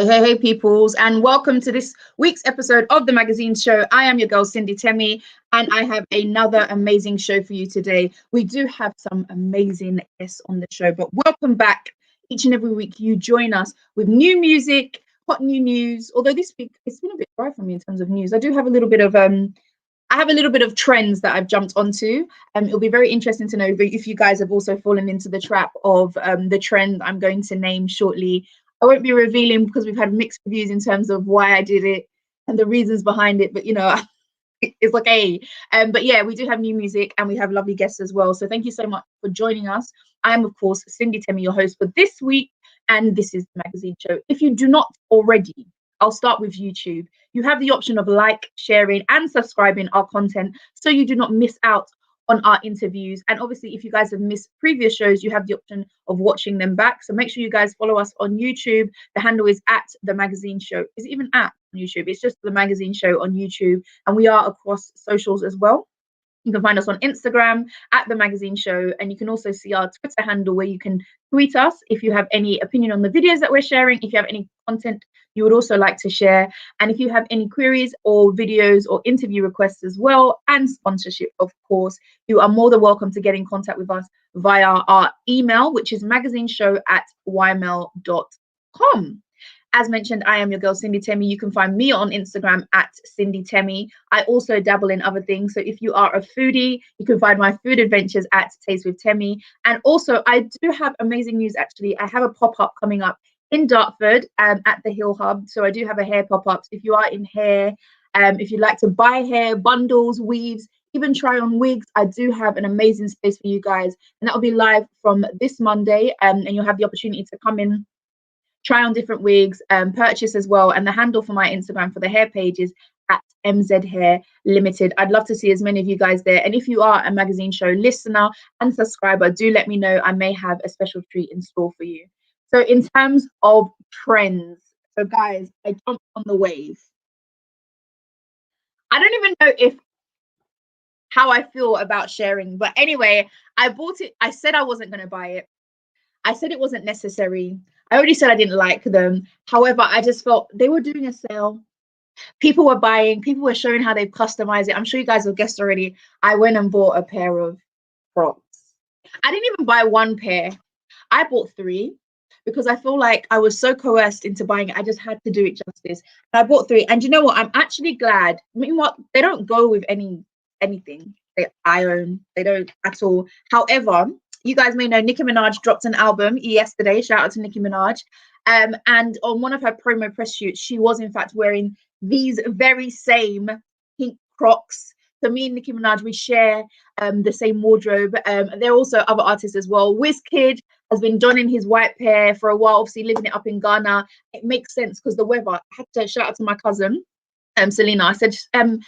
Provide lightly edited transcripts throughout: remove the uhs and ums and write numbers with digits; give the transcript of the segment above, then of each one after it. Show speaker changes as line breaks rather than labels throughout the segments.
Hey, peoples, and welcome to this week's episode of the magazine show. I am your girl, Cindy Tome, and I have another amazing show for you today. We do have some amazing guests on the show, but welcome back. Each and every week, you join us with new music, hot new news. Although this week, it's been a bit dry for me in terms of news. I do have a little bit of I have a little bit of trends that I've jumped onto. It'll be very interesting to know if you guys have also fallen into the trap of the trend I'm going to name shortly. I won't be revealing because we've had mixed reviews in terms of why I did it and the reasons behind it, but it's okay. But yeah, we do have new music and we have lovely guests as well. So thank you so much for joining us. I am, of course, Cindy Temme, your host for this week, and this is the magazine show. If you do not already, I'll start with YouTube. You have the option of sharing, and subscribing our content so you do not miss out on our interviews. And obviously, if you guys have missed previous shows, you have the option of watching them back. So make sure you guys follow us on YouTube. The handle is at the magazine show. Is it even at YouTube? It's just the magazine show on YouTube. And we are across socials as well. You can find us on Instagram at the magazine show, and you can also see our Twitter handle where you can tweet us if you have any opinion on the videos that we're sharing, if you have any content you would also like to share, and if you have any queries or videos or interview requests as well, and sponsorship, of course, you are more than welcome to get in contact with us via our email, which is magazineshow@ymail.com. As mentioned, I am your girl, Cindy Temme. You can find me on Instagram at Cindy Temme. I also dabble in other things. So if you are a foodie, you can find my food adventures at Taste with Temme. And also, I do have amazing news, actually. I have a pop-up coming up in Dartford at the Hill Hub. So I do have a hair pop-up. So if you are in hair, if you'd like to buy hair, bundles, weaves, even try on wigs, I do have an amazing space for you guys. And that will be live from this Monday. And you'll have the opportunity to come in, try on different wigs, purchase as well. And the handle for my Instagram for the hair page is at MZ Hair Limited. I'd love to see as many of you guys there. And if you are a magazine show listener and subscriber, do let me know. I may have a special treat in store for you. So in terms of trends, so guys, I jumped on the wave. I don't even know how I feel about sharing, but anyway, I bought it. I said I wasn't going to buy it. I said it wasn't necessary. I already said I didn't like them. However, I just felt they were doing a sale. People were buying. People were showing how they've customized it. I'm sure you guys have guessed already. I went and bought a pair of Crocs. I didn't even buy one pair. I bought 3 because I feel like I was so coerced into buying it. I just had to do it justice. And I bought 3. And you know what? I'm actually glad. Meanwhile, they don't go with anything that I own. They don't at all. However, you guys may know Nicki Minaj dropped an album yesterday. Shout out to Nicki Minaj. And on one of her promo press shoots, she was in fact wearing these very same pink Crocs. So me and Nicki Minaj, we share the same wardrobe. There are also other artists as well. Wizkid has been donning his white pair for a while, obviously living it up in Ghana. It makes sense because the weather. I had to shout out to my cousin. Selena, I said, can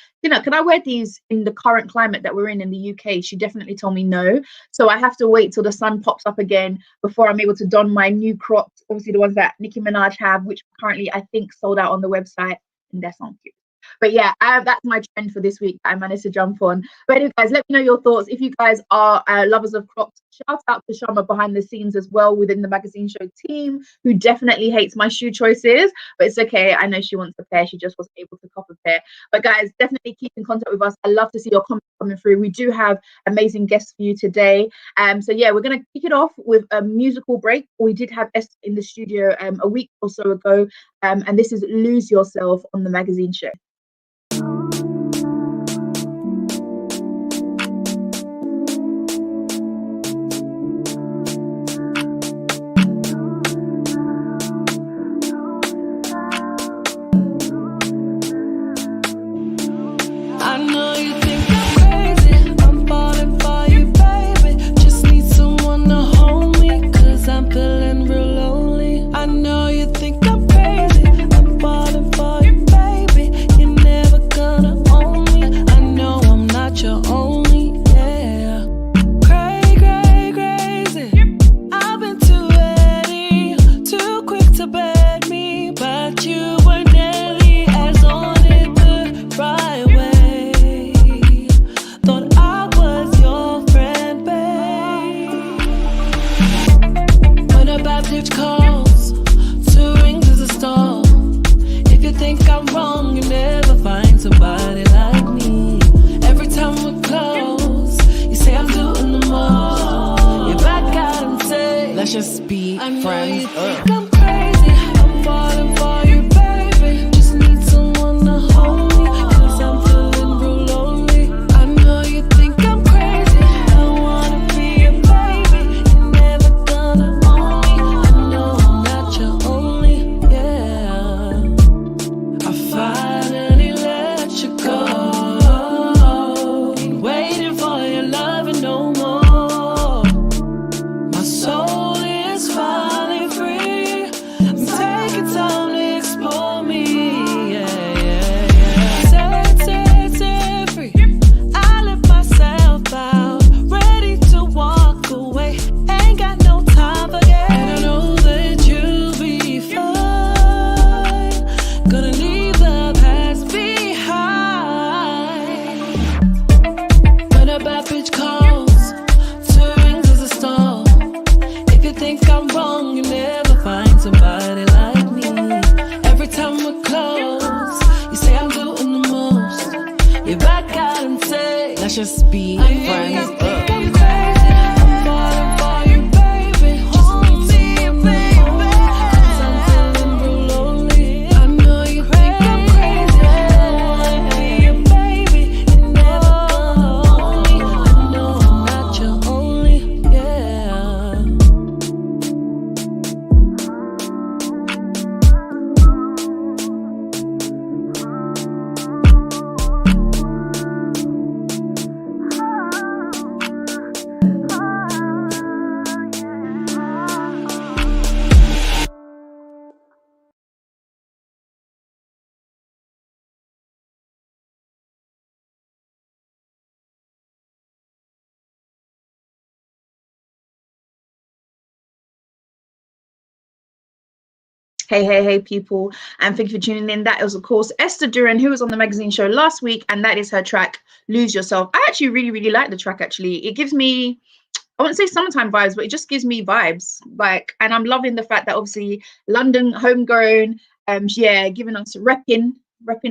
I wear these in the current climate that we're in the UK? She definitely told me no. So I have to wait till the sun pops up again before I'm able to don my new Crocs, obviously the ones that Nicki Minaj have, which currently I think sold out on the website, and they're so cute. But yeah, that's my trend for this week that I managed to jump on. But anyway, guys, let me know your thoughts. If you guys are lovers of Crocs, shout out to Shama behind the scenes as well within the magazine show team, who definitely hates my shoe choices. But it's okay. I know she wants a pair. She just wasn't able to cop a pair. But guys, definitely keep in contact with us. I love to see your comments coming through. We do have amazing guests for you today. So yeah, we're going to kick it off with a musical break. We did have Esther in the studio a week or so ago. And this is Lose Yourself on the magazine show.
I know you think I'm crazy. I'm falling for you, baby. You Let's just be friends.
I'm crazy, I'm falling for you, baby. Just need someone to hold me, 'cause I'm feeling real lonely. I know you think I'm crazy, I wanna be your baby. You're never gonna own me, I know I'm not your only, yeah. I finally let you go. Ain't waiting for your loving no more. My soul is finally free. I'm taking time to explore me. Yeah, yeah, yeah. Set free. I let myself out, ready to walk away. Ain't got no time for that. And I know that you'll be fine. Gonna leave the past behind. When a bad bitch calls, 2 rings is a storm. If you think I'm wrong, you never find somebody like me. Every time we're close, you say I'm doing the most. You back out and say,
Let's just be friends.
I'm crazy, I'm falling for you, baby. Just need someone to hold me, 'cause I'm feeling real lonely. I know you think I'm crazy, I wanna be your baby. You're never gonna own me, I know I'm not your only, yeah.
Hey, people, and thank you for tuning in. That is, of course, Esther Duran, who was on the magazine show last week, and that is her track, Lose Yourself. I actually really like the track, actually. It gives me, I wouldn't say summertime vibes, but it just gives me vibes. Like, and I'm loving the fact that obviously London, homegrown, yeah, giving us repping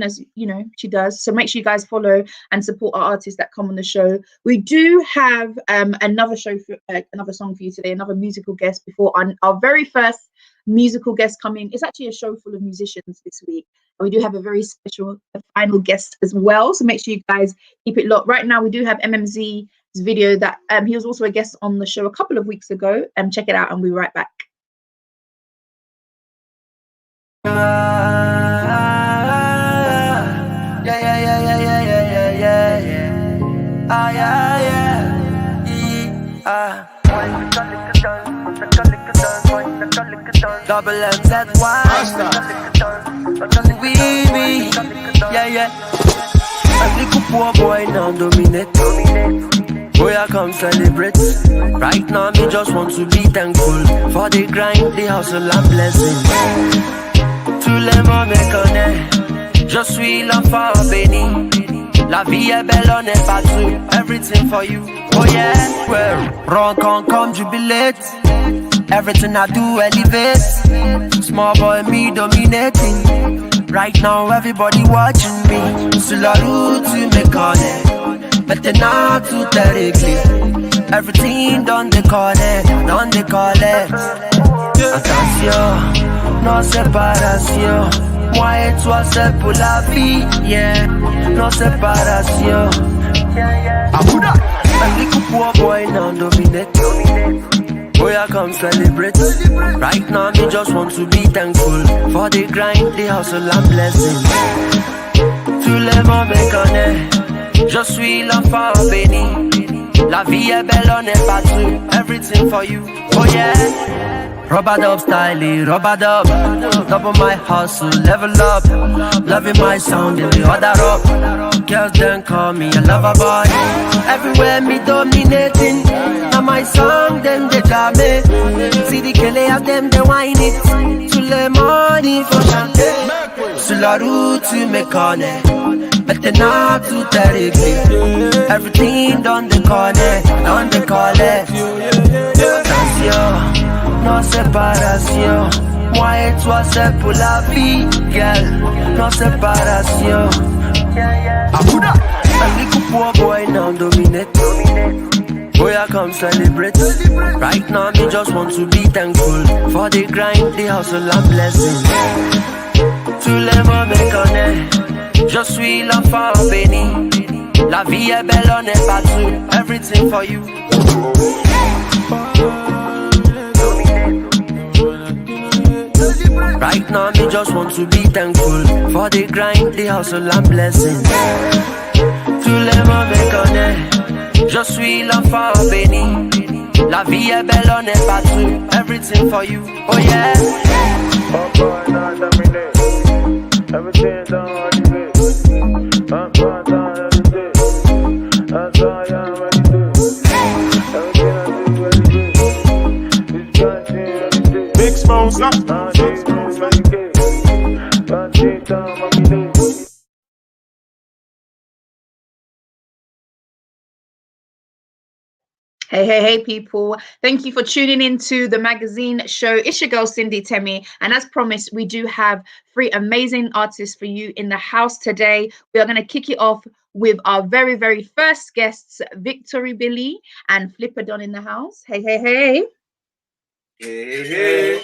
as you know she does. So make sure you guys follow and support our artists that come on the show. We do have another show for another song for you today, another musical guest before our very first musical guest coming. It's actually a show full of musicians this week, and we do have a very special final guest as well, so make sure you guys keep it locked. Right now we do have MMZ's video that he was also a guest on the show a couple of weeks ago, and check it out and we'll be right back.
Double MZY. We, yeah. A little poor boy now dominate. Boy, I come celebrate. Right now, me just want to be thankful for the grind, the hustle and blessing. Tout le monde me connaît. Je suis l'enfant béni. La vie est belle, on est partout. Everything for you. Oh yeah, well, rock on, come jubilate. Everything I do elevate. Small boy me dominating. Right now everybody watching me. Sur la route tu me connais. Maintenant tout est réglé. Everything dans des collègues. Attention, non séparation. Moi et toi c'est pour la vie, yeah. Non séparation. Abuda, a little poor boy now dominate. Boy, I come celebrate. Right now, me just want to be thankful for the grind, the hustle and blessing. Tout le monde me connaît. Je suis l'enfant béni. La vie est belle, on est partout. Everything for you, oh yeah. Rubber dub style, rubber dub. Double my hustle, level up. Loving my sound, in the other up. Girls then call me a lover boy. Everywhere me dominating. Now my song, them they got me. See the kele of them, they whine it. Tout le monde faut chanter. Sur la route tu me connais. Maintenant tout est réglé. Everything dans des collègues. Attention, non séparation. Moi et toi c'est pour la vie, girl. Non séparation. Abuda, a little poor boy now dominate. Boy, I come celebrate. Right now, me just want to be thankful for the grind, the hustle and blessing. To level me connaît, je suis l'enfant béni. La vie est belle, on n'est pas tout. Everything for you. Right now, me just want to be thankful for the grind, the hustle and blessing. Tous les mots me connaissent, je suis l'enfant béni. La vie est belle, on n'est pas tout. Everything for you, oh yeah. Everything done what you did. I'm done every day. That's all I am every day. Everything I do every day. This country every day. Big smoke up.
Hey, people. Thank you for tuning into the magazine show. It's your girl, Cindy Tome. And as promised, we do have 3 amazing artists for you in the house today. We are going to kick it off with our very, very first guests, Victory Billy and Flipperdon in the house. Hey. Hey.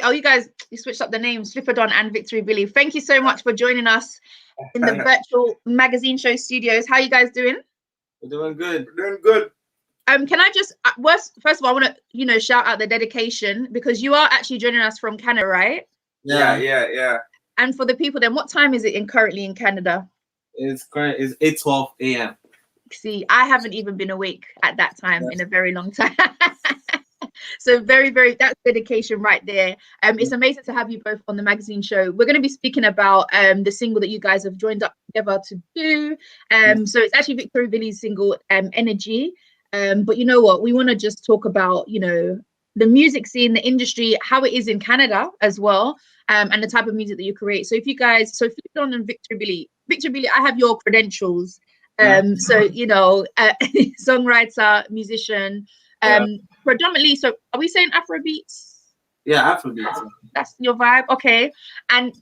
Oh, you guys, you switched up the names, Flipperdon and Victory Billy. Thank you so much for joining us in the virtual magazine show studios. How are you guys doing?
We're doing good.
We're doing good.
Can I just first of all, I want to shout out the dedication, because you are actually joining us from Canada, right?
Yeah.
And for the people, then what time is it currently in Canada?
It's 8:12 a.m.
See, I haven't even been awake at that time in a very long time. So very, very, that's dedication right there. It's amazing to have you both on the magazine show. We're going to be speaking about the single that you guys have joined up together to do. So it's actually Victory Billy's single, Energy. But you know what, we want to just talk about, the music scene, the industry, how it is in Canada as well, and the type of music that you create. So if you guys, so Flipperdon and Victory Billy, I have your credentials. So songwriter, musician, predominantly. So are we saying Afrobeats?
Yeah, Afrobeats.
That's your vibe, okay? And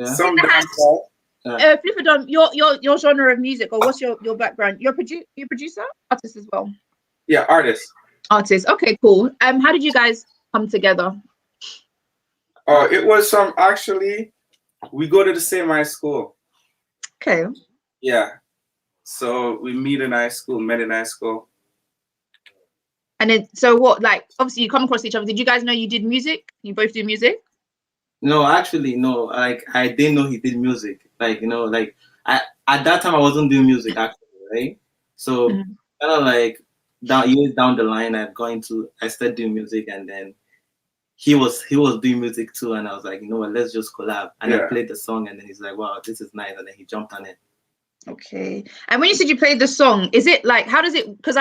Some dancehall.
Flipperdon, your genre of music, or what's your background? You're a producer, artist as well.
Yeah, artist.
Okay, cool. How did you guys come together?
It was actually, we go to the same high school.
Okay.
Yeah. So we met in high school.
And then, so what, like, obviously you come across each other. Did you guys know you did music? You both do music?
No, actually, no. Like, I didn't know he did music. Like, at that time I wasn't doing music actually, right? So kind of like years down the line, I started doing music, and then he was doing music too, and I was like, you know what, let's just collab. And I played the song, and then he's like, wow, this is nice, and then he jumped on it.
Okay. And when you said you played the song, is it like, how does it? Because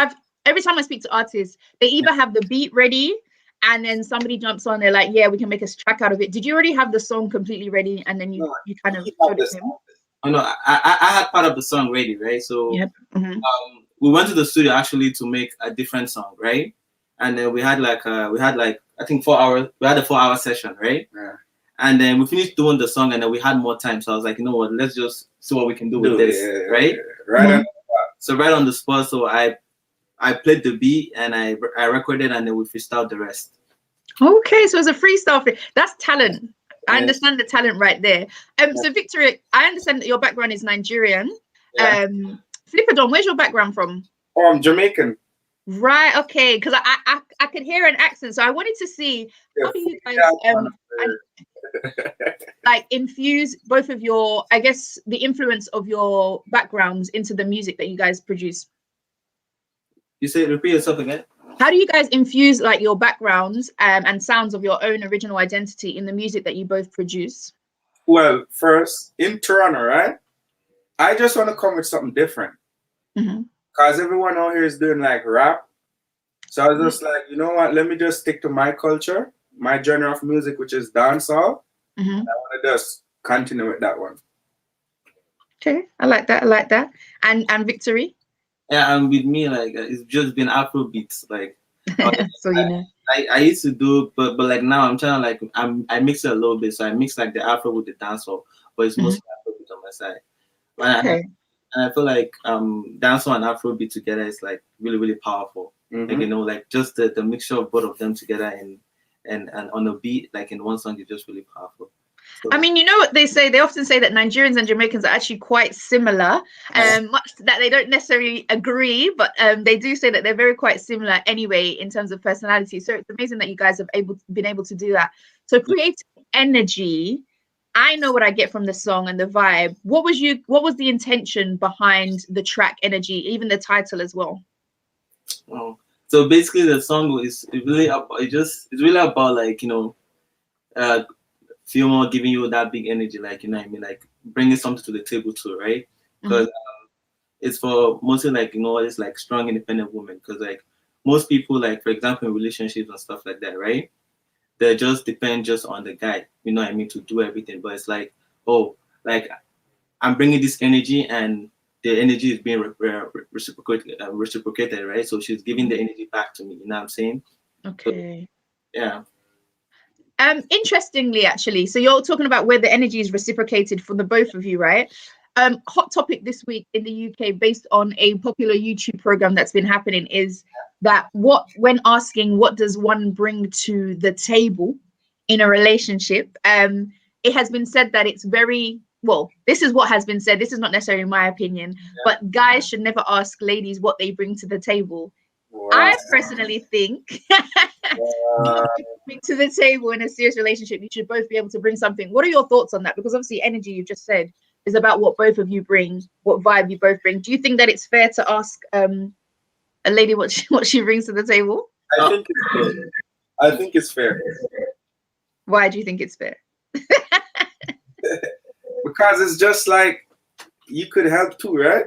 every time I speak to artists, they either have the beat ready, and then somebody jumps on, they're like, yeah, we can make a track out of it. Did you already have the song completely ready, and then you kind of showed it to him?
Oh no, I had part of the song ready, right? So we went to the studio actually to make a different song, right? And then we had like I think 4 hours. We had a 4-hour session, right? Yeah. And then we finished doing the song, and then we had more time. So I was like, you know what? Let's just see what we can do with this, right?
Right. On the spot.
So right on the spot. So I played the beat, and I recorded, and then we freestyled the rest.
Okay, so it's a freestyle. That's talent. I understand the talent right there. So Victoria, I understand that your background is Nigerian.
Yeah.
Flipperdon, where's your background from?
Oh, I'm Jamaican.
Right. Okay. Because I could hear an accent, so I wanted to see how do you guys like infuse both of your, I guess, the influence of your backgrounds into the music that you guys produce.
You say, repeat yourself again.
How do you guys infuse like your backgrounds and sounds of your own original identity in the music that you both produce?
Well, first in Toronto, right? I just want to come with something different. Because everyone out here is doing like rap. So I was just like, you know what? Let me just stick to my culture, my genre of music, which is dancehall. I want to just continue with that one.
Okay, I like that. And Victory?
Yeah, and with me, like it's just been Afro beats, like.
So you know.
I used to do, but like now I'm trying to like I mix it a little bit, so I mix like the Afro with the dancehall, but it's mostly Afro beat on my side.
Okay.
And I feel like dancehall and Afrobeat together is like really, really powerful. Like, you know, like just the mixture of both of them together and on a beat, like in one song, is just really powerful. So,
I mean, you know what they say? They often say that Nigerians and Jamaicans are actually quite similar, much that they don't necessarily agree, but they do say that they're very quite similar anyway in terms of personality. So it's amazing that you guys have been able to do that. So creating energy, I know what I get from the song and the vibe. What was the intention behind the track Energy, even the title as well?
so basically the song is really about it's really about like, you know, feel more giving you that big energy, like, you know what I mean, like bringing something to the table too, right? Because it's for mostly like, you know, it's like strong independent women, because like most people, like for example in relationships and stuff like that, right, they just depend just on the guy, you know what I mean, to do everything. But it's like, oh, like I'm bringing this energy and the energy is being reciprocated, right? So she's giving the energy back to me, you know what I'm saying?
Okay.
So, yeah.
Interestingly, actually, so you're talking about where the energy is reciprocated for the both of you, right? Hot topic this week in the UK, based on a popular YouTube program that's been happening, is that when asking what does one bring to the table in a relationship, it has been said that it's very well. This is what has been said. This is not necessarily my opinion, but guys should never ask ladies what they bring to the table.
Wow.
I personally think bring to the table in a serious relationship, you should both be able to bring something. What are your thoughts on that? Because obviously energy, you just said, is about what both of you bring, what vibe you both bring. Do you think that it's fair to ask a lady what she brings to the table?
I think it's fair. I think it's fair.
Why do you think it's fair?
Because it's just like you could help too, right?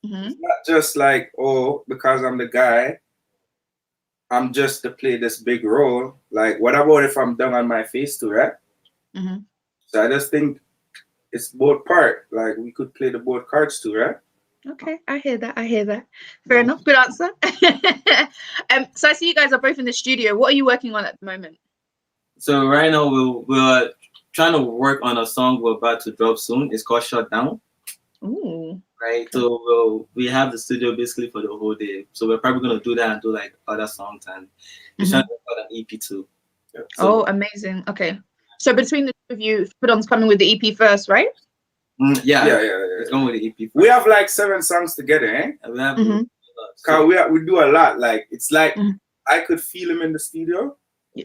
It's not just like, oh, because I'm the guy, I'm just to play this big role. Like, what about if I'm down on my face too, right? So I just think it's both part. Like, we could play the both cards too, right?
Okay, I hear that. Fair enough. Good answer. So I see you guys are both in the studio. What are you working on at the moment?
So right now we're trying to work on a song we're about to drop soon. It's called Shut Down.
Ooh.
Right. So we have the studio basically for the whole day. So we're probably gonna do that and do like other songs, and we're trying to record an EP too. Yeah. So,
amazing. Okay. So between the two of you, Fidon's coming with the EP first, right?
Yeah. It's going with the EP first.
We have like 7 songs together, eh?
And we have
Cause we do a lot. Like, it's like I could feel him in the studio.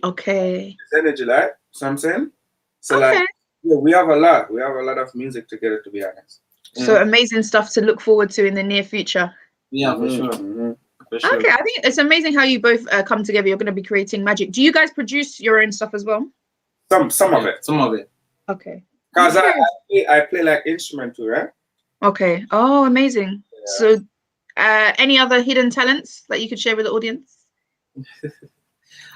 Okay.
His energy, like, so I'm saying. So
Okay.
like, yeah, we have a lot. We have a lot of music together, to be honest.
So amazing stuff to look forward to in the near future.
Yeah, for sure. For sure.
Okay, I think it's amazing how you both come together. You're going to be creating magic. Do you guys produce your own stuff as well?
Some of it.
Some of it.
Okay.
Cause I play like instrument too, right?
Okay. Oh, amazing.
Yeah.
So, any other hidden talents that you could share with the audience?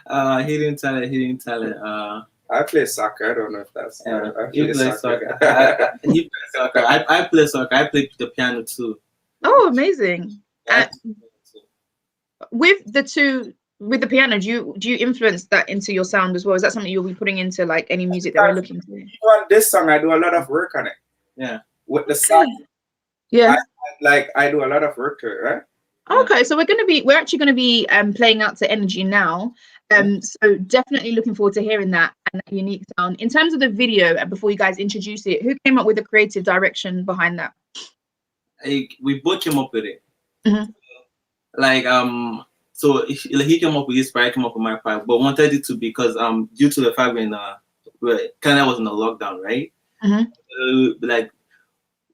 Hidden talent.
I play soccer. I don't know if that's.
You play soccer. He plays soccer. I play soccer. I play the piano too.
Oh, amazing. With the piano, do you influence that into your sound as well? Is that something you'll be putting into like any music that we're looking to?
On this song, I do a lot of work on it.
Yeah.
With the song.
Yeah.
I do a lot of work to it, right?
Okay, so we're actually going to be playing out to Energy now. So definitely looking forward to hearing that and that unique sound. In terms of the video, and before you guys introduce it, who came up with the creative direction behind that?
We both came up with it. Like so he came up with his part, I came up with my part, but wanted it to be because due to the fact when Canada was in a lockdown, right? Like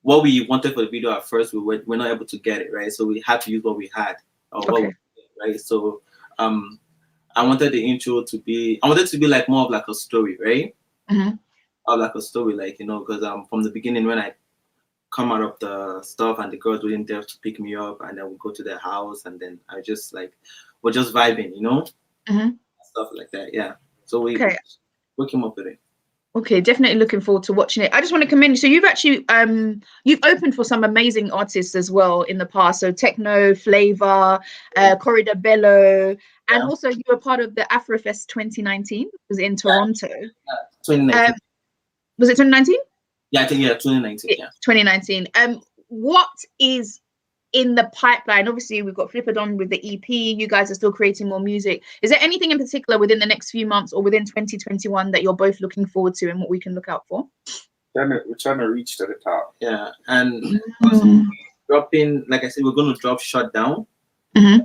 what we wanted for the video at first, we're not able to get it, right? So we had to use what we had, right? So I wanted the intro to be, like more of like a story, right? Or like a story, like, you know, because from the beginning when I come out of the stuff and the girls were in there to pick me up, and then we go to their house, and then I just like we're just vibing, you know, stuff like that. Yeah. So we came up with it.
Okay, definitely looking forward to watching it. I just want to commend you. So you've actually you've opened for some amazing artists as well in the past. So Techno, Flavor, Corridor Bello, and also you were part of the Afrofest 2019. It was in Toronto.
2019.
Was it 2019?
Yeah, I think 2019. Yeah.
2019. what is in the pipeline? Obviously, we've got Flipper Don with the EP. You guys are still creating more music. Is there anything in particular within the next few months or within 2021 that you're both looking forward to and what we can look out for?
We're trying to reach to the top.
Yeah, and also dropping, like I said, we're going to drop Shutdown.
Mm-hmm.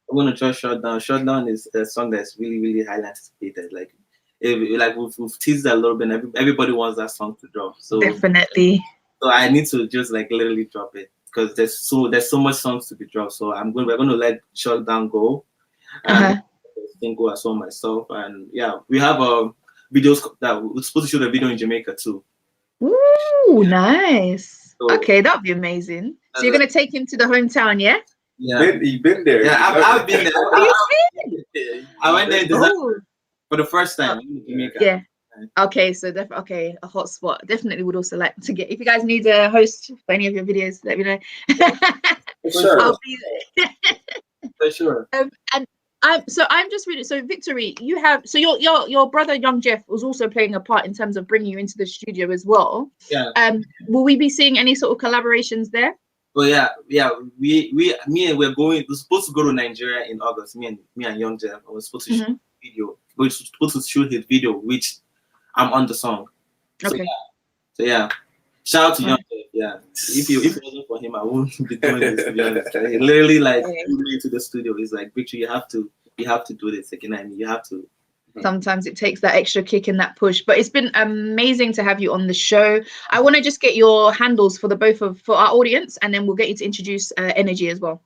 We're going to drop Shutdown. Shutdown is a song that's really, really highly anticipated. Like we've teased that a little bit. And everybody wants that song to drop. So
definitely.
So I need to just like literally drop it because there's so much songs to be dropped. So we're going to let Shutdown go. And single I saw myself, and yeah, we have videos that we're supposed to shoot a video in Jamaica too.
Ooh, nice. So, okay, that'd be amazing. So you're gonna take him to the hometown, yeah?
Yeah,
you've been there.
Yeah, I've been there. I went there for the first time in Jamaica.
Yeah. Okay, so okay, a hot spot. Definitely would also like to get. If you guys need a host for any of your videos, let me know.
Sure.
I'll be there.
For sure.
I'm just reading. So Victory, you have your brother Young Jeff was also playing a part in terms of bringing you into the studio as well.
Yeah.
Will we be seeing any sort of collaborations there?
Well, yeah. We're supposed to go to Nigeria in August. Me and Young Jeff. I was supposed to shoot video. We're supposed to shoot his video, which I'm on the song.
Okay.
So yeah. Shout out to Young Jeff. Yeah. If it wasn't for him, I wouldn't be doing this. To be honest, he literally like pulled me into the studio. He's like, Victory, you have to do this again. I mean, you have to.
Sometimes it takes that extra kick and that push, but it's been amazing to have you on the show. I want to just get your handles for for our audience, and then we'll get you to introduce Energy as well.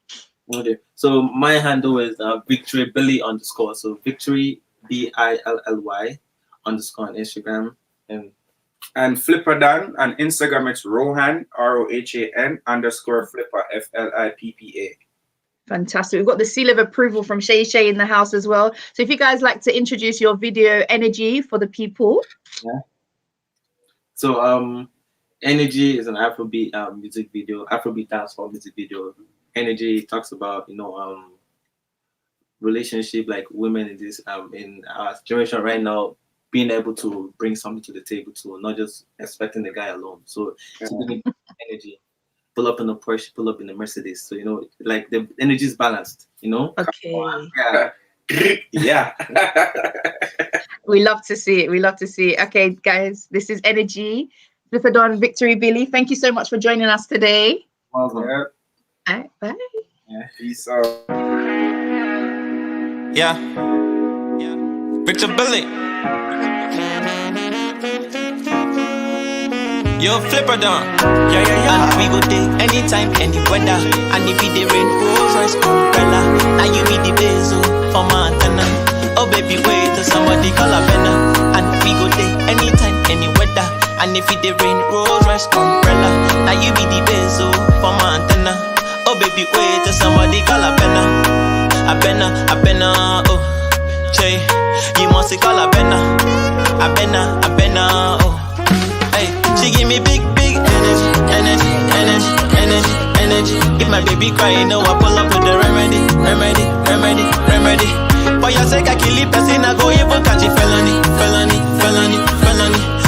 Okay. So my handle is Victory Billy _. So Victory BILLY _ on Instagram
and Flipper Dan on Instagram. It's Rohan ROHAN _ Flipper FLIPPA.
Fantastic. We've got the seal of approval from Shay in the house as well. So if you guys like to introduce your video Energy for the people.
Yeah. So Energy is an Afrobeat music video, Afrobeat dancehall music video. Energy talks about relationship, like women in this in our generation right now, being able to bring something to the table too, not just expecting the guy alone. So energy. Pull up in the Porsche, pull up in the Mercedes. So like the energy is balanced,
Okay.
Yeah.
We love to see it. Okay, guys, this is Energy. Flipper Don, Victory Billy. Thank you so much for joining us today.
Welcome.
Yeah.
All right, bye.
Yeah. Peace out.
Yeah. Victor Billy. Yo, Flipper Don. Yeah. And we go there anytime, any weather. And if it rain, Rolls Royce umbrella. Now you be the bezel for my antenna. Oh baby, wait till somebody call a penna. And we go there anytime, any weather. And if it rain, Rolls Royce umbrella. Now you be the bezel for my antenna. Oh baby, wait till somebody call a penna. A penna, oh. Shay, you must call a penna. A penna, oh. Hey, she give me big energy. If my baby crying, no, I pull up with the remedy. For your sake, I kill it, person, I go even catch it, felony.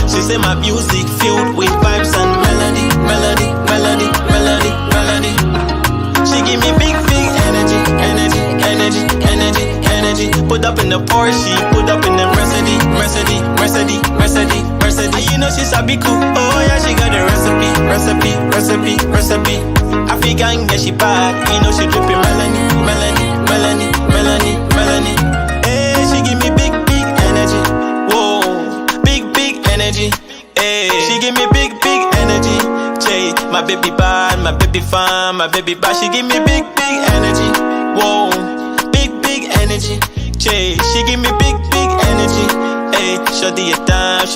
She say my music filled with vibes and melody. She give me big energy. Put up in the Porsche, put up in the Mercedes. You know she's a big cook. Oh yeah, she got the recipe. African, yeah, she bad. You know she dripping melanie. Hey, she give me big energy. Whoa, big energy. Hey, she give me big energy. Shay, my baby bad, my baby fine, my baby bad. She give me big energy. Whoa, big energy. Shay, she give me big energy. Hey, shoddy your time,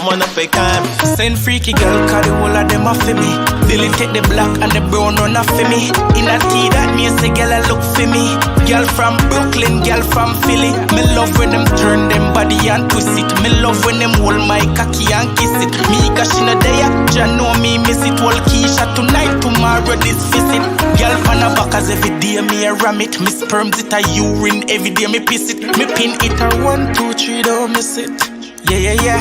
one of a kind.
Send freaky girl, cause the whole of them are for me. Dylan take the black and the brown run off for me. In a tea that means the girl I look for me. Girl from Brooklyn, girl from Philly. Me love when them turn them body and twist it. Me love when them hold my cocky and kiss it. Me cause she no there, Jah know me miss it. Whole Keisha tonight, tomorrow this visit. Girl from the back as every day me a ram it. Me sperms it a urine every day me piss it. Me pin it a 1, 2, 3 don't miss it. Yeah.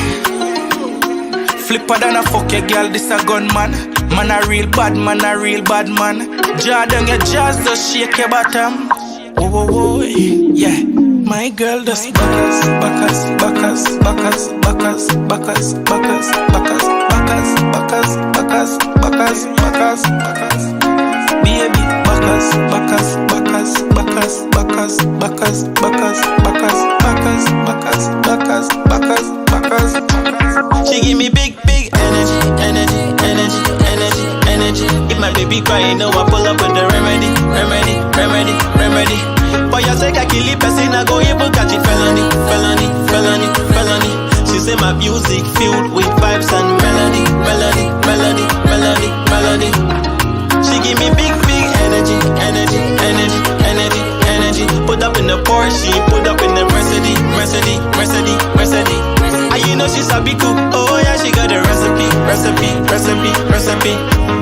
Flipper than a fuck your girl, this a gunman. Man a real bad man, a real bad man. Jaw down your jaws, just shake your bottom. Whoa, whoa, whoa, yeah. My girl just backers, backers, backers, backers, backers, backers, backers, backers, backers, backers, backers, backers, backers, backers. Baby, backers, backers, backers, backers, backers, backers, backers, backers, backers, backers, backers, backers, backers, backers.
She give me big, big energy, energy, energy, energy, energy. If my baby crying, no, I pull up with the remedy, remedy, remedy, remedy. For your sake, I kill it, person, I go even catch it, felony, felony, felony, felony. She say my music filled with vibes and melody, melody, melody, melody, melody. She give me big, big energy, energy, energy, energy, energy. Put up in the Porsche, put up in the Mercedes, Mercedes, Mercedes, Mercedes. And you know she's a big cook, oh yeah, she got the recipe, recipe, recipe, recipe.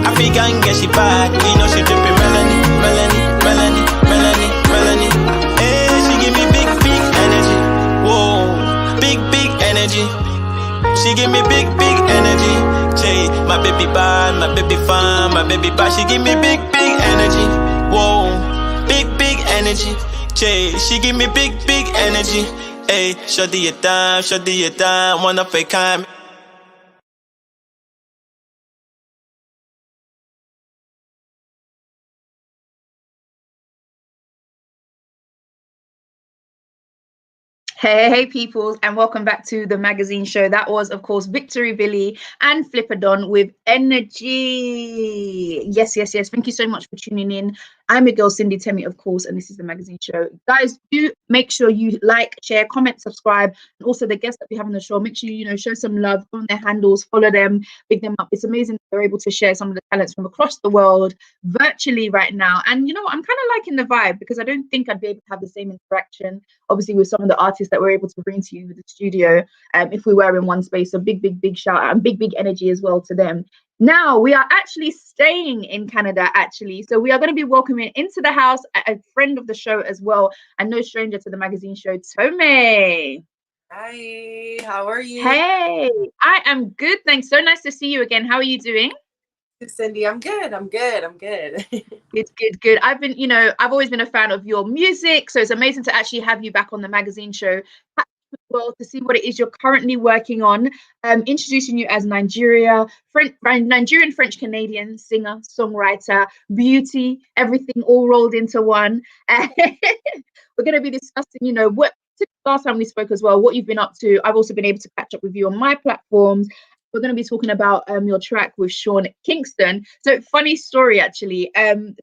African girl, she bad, you know she dripping Melanie, Melanie, Melanie, Melanie, Melanie. Hey, she give me big, big energy, whoa, big, big energy. She give me big, big energy. Shay, my baby bad, my baby fine, my baby bad. She give me big, big energy. Whoa, big, big energy. Shay, she give me big, big energy. Hey, shawty your time, one of a kind.
Hey, peoples, and welcome back to the magazine show. That was, of course, Victory Billy and Flipperdon with Energy. Yes, yes, yes. Thank you so much for tuning in. I'm your girl, Cindy Temme, of course, and this is the magazine show. Guys, do make sure you like, share, comment, subscribe, and also the guests that we have on the show. Make sure you show some love on their handles, follow them, big them up. It's amazing that they're able to share some of the talents from across the world virtually right now. And you know what? I'm kind of liking the vibe because I don't think I'd be able to have the same interaction, obviously, with some of the artists that we're able to bring to you with the studio, if we were in one space. So big, big, big shout out and big, big energy as well to them. Now we are actually staying in Canada, actually. So we are going to be welcoming into the house a friend of the show as well, and no stranger to the magazine show, Tome.
Hi, how are you?
Hey, I am good. Thanks. So nice to see you again. How are you doing?
Cindy, I'm good.
Good, good, good. I've always been a fan of your music, so it's amazing to actually have you back on the magazine show well to see what it is you're currently working on. Introducing you as Nigerian French Canadian singer, songwriter, beauty, everything all rolled into one. We're going to be discussing, what last time we spoke as well, what you've been up to. I've also been able to catch up with you on my platforms. We're going to be talking about your track with Sean Kingston. So funny story, actually.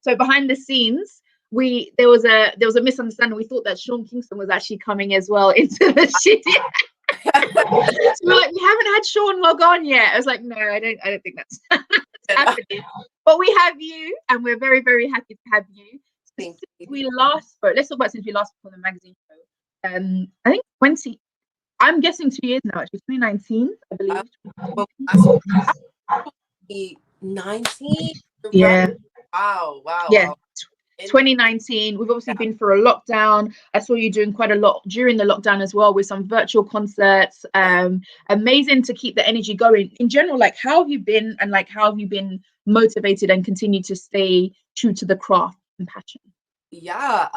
So behind the scenes, there was a misunderstanding. We thought that Sean Kingston was actually coming as well into the studio. So we're like, we haven't had Sean log on yet. I was like, no, I don't think that's happening. But we have you, and we're very, very happy to have you.
Thank you.
Let's talk about since we last spoke on the magazine show. I think I'm guessing 2 years now, actually, 2019, I believe.
2019?
Yeah.
Wow.
Yeah. 2019. We've obviously been through a lockdown. I saw you doing quite a lot during the lockdown as well with some virtual concerts. Amazing to keep the energy going. In general, like, how have you been, and like, how have you been motivated and continue to stay true to the craft and passion?
Yeah,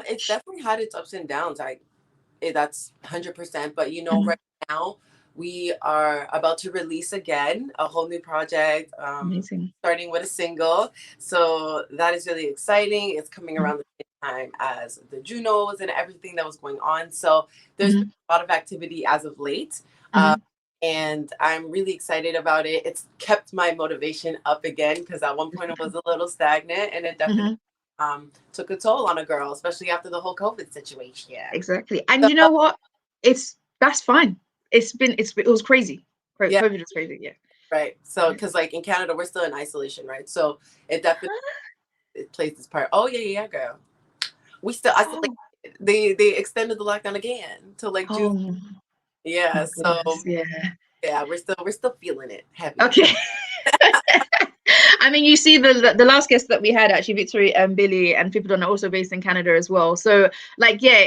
it's definitely had its ups and downs. That's 100%. But right now we are about to release again a whole new project.
Amazing. Starting
with a single. So that is really exciting. It's coming around the same time as the Junos and everything that was going on. So there's been a lot of activity as of late. And I'm really excited about it. It's kept my motivation up again, because at one point it was a little stagnant, and it definitely took a toll on a girl, especially after the whole COVID situation.
Exactly. And you know what? That's fine. It was crazy. COVID was crazy. Yeah.
Right. So, because like in Canada, we're still in isolation, right? So it definitely it plays this part. Oh yeah, girl. They extended the lockdown again to like June. Yeah. So yeah, we're still feeling it heavy.
Okay. I mean, you see the last guest that we had, actually, Victory and Billy and Flipperdon, are also based in Canada as well. So like, yeah,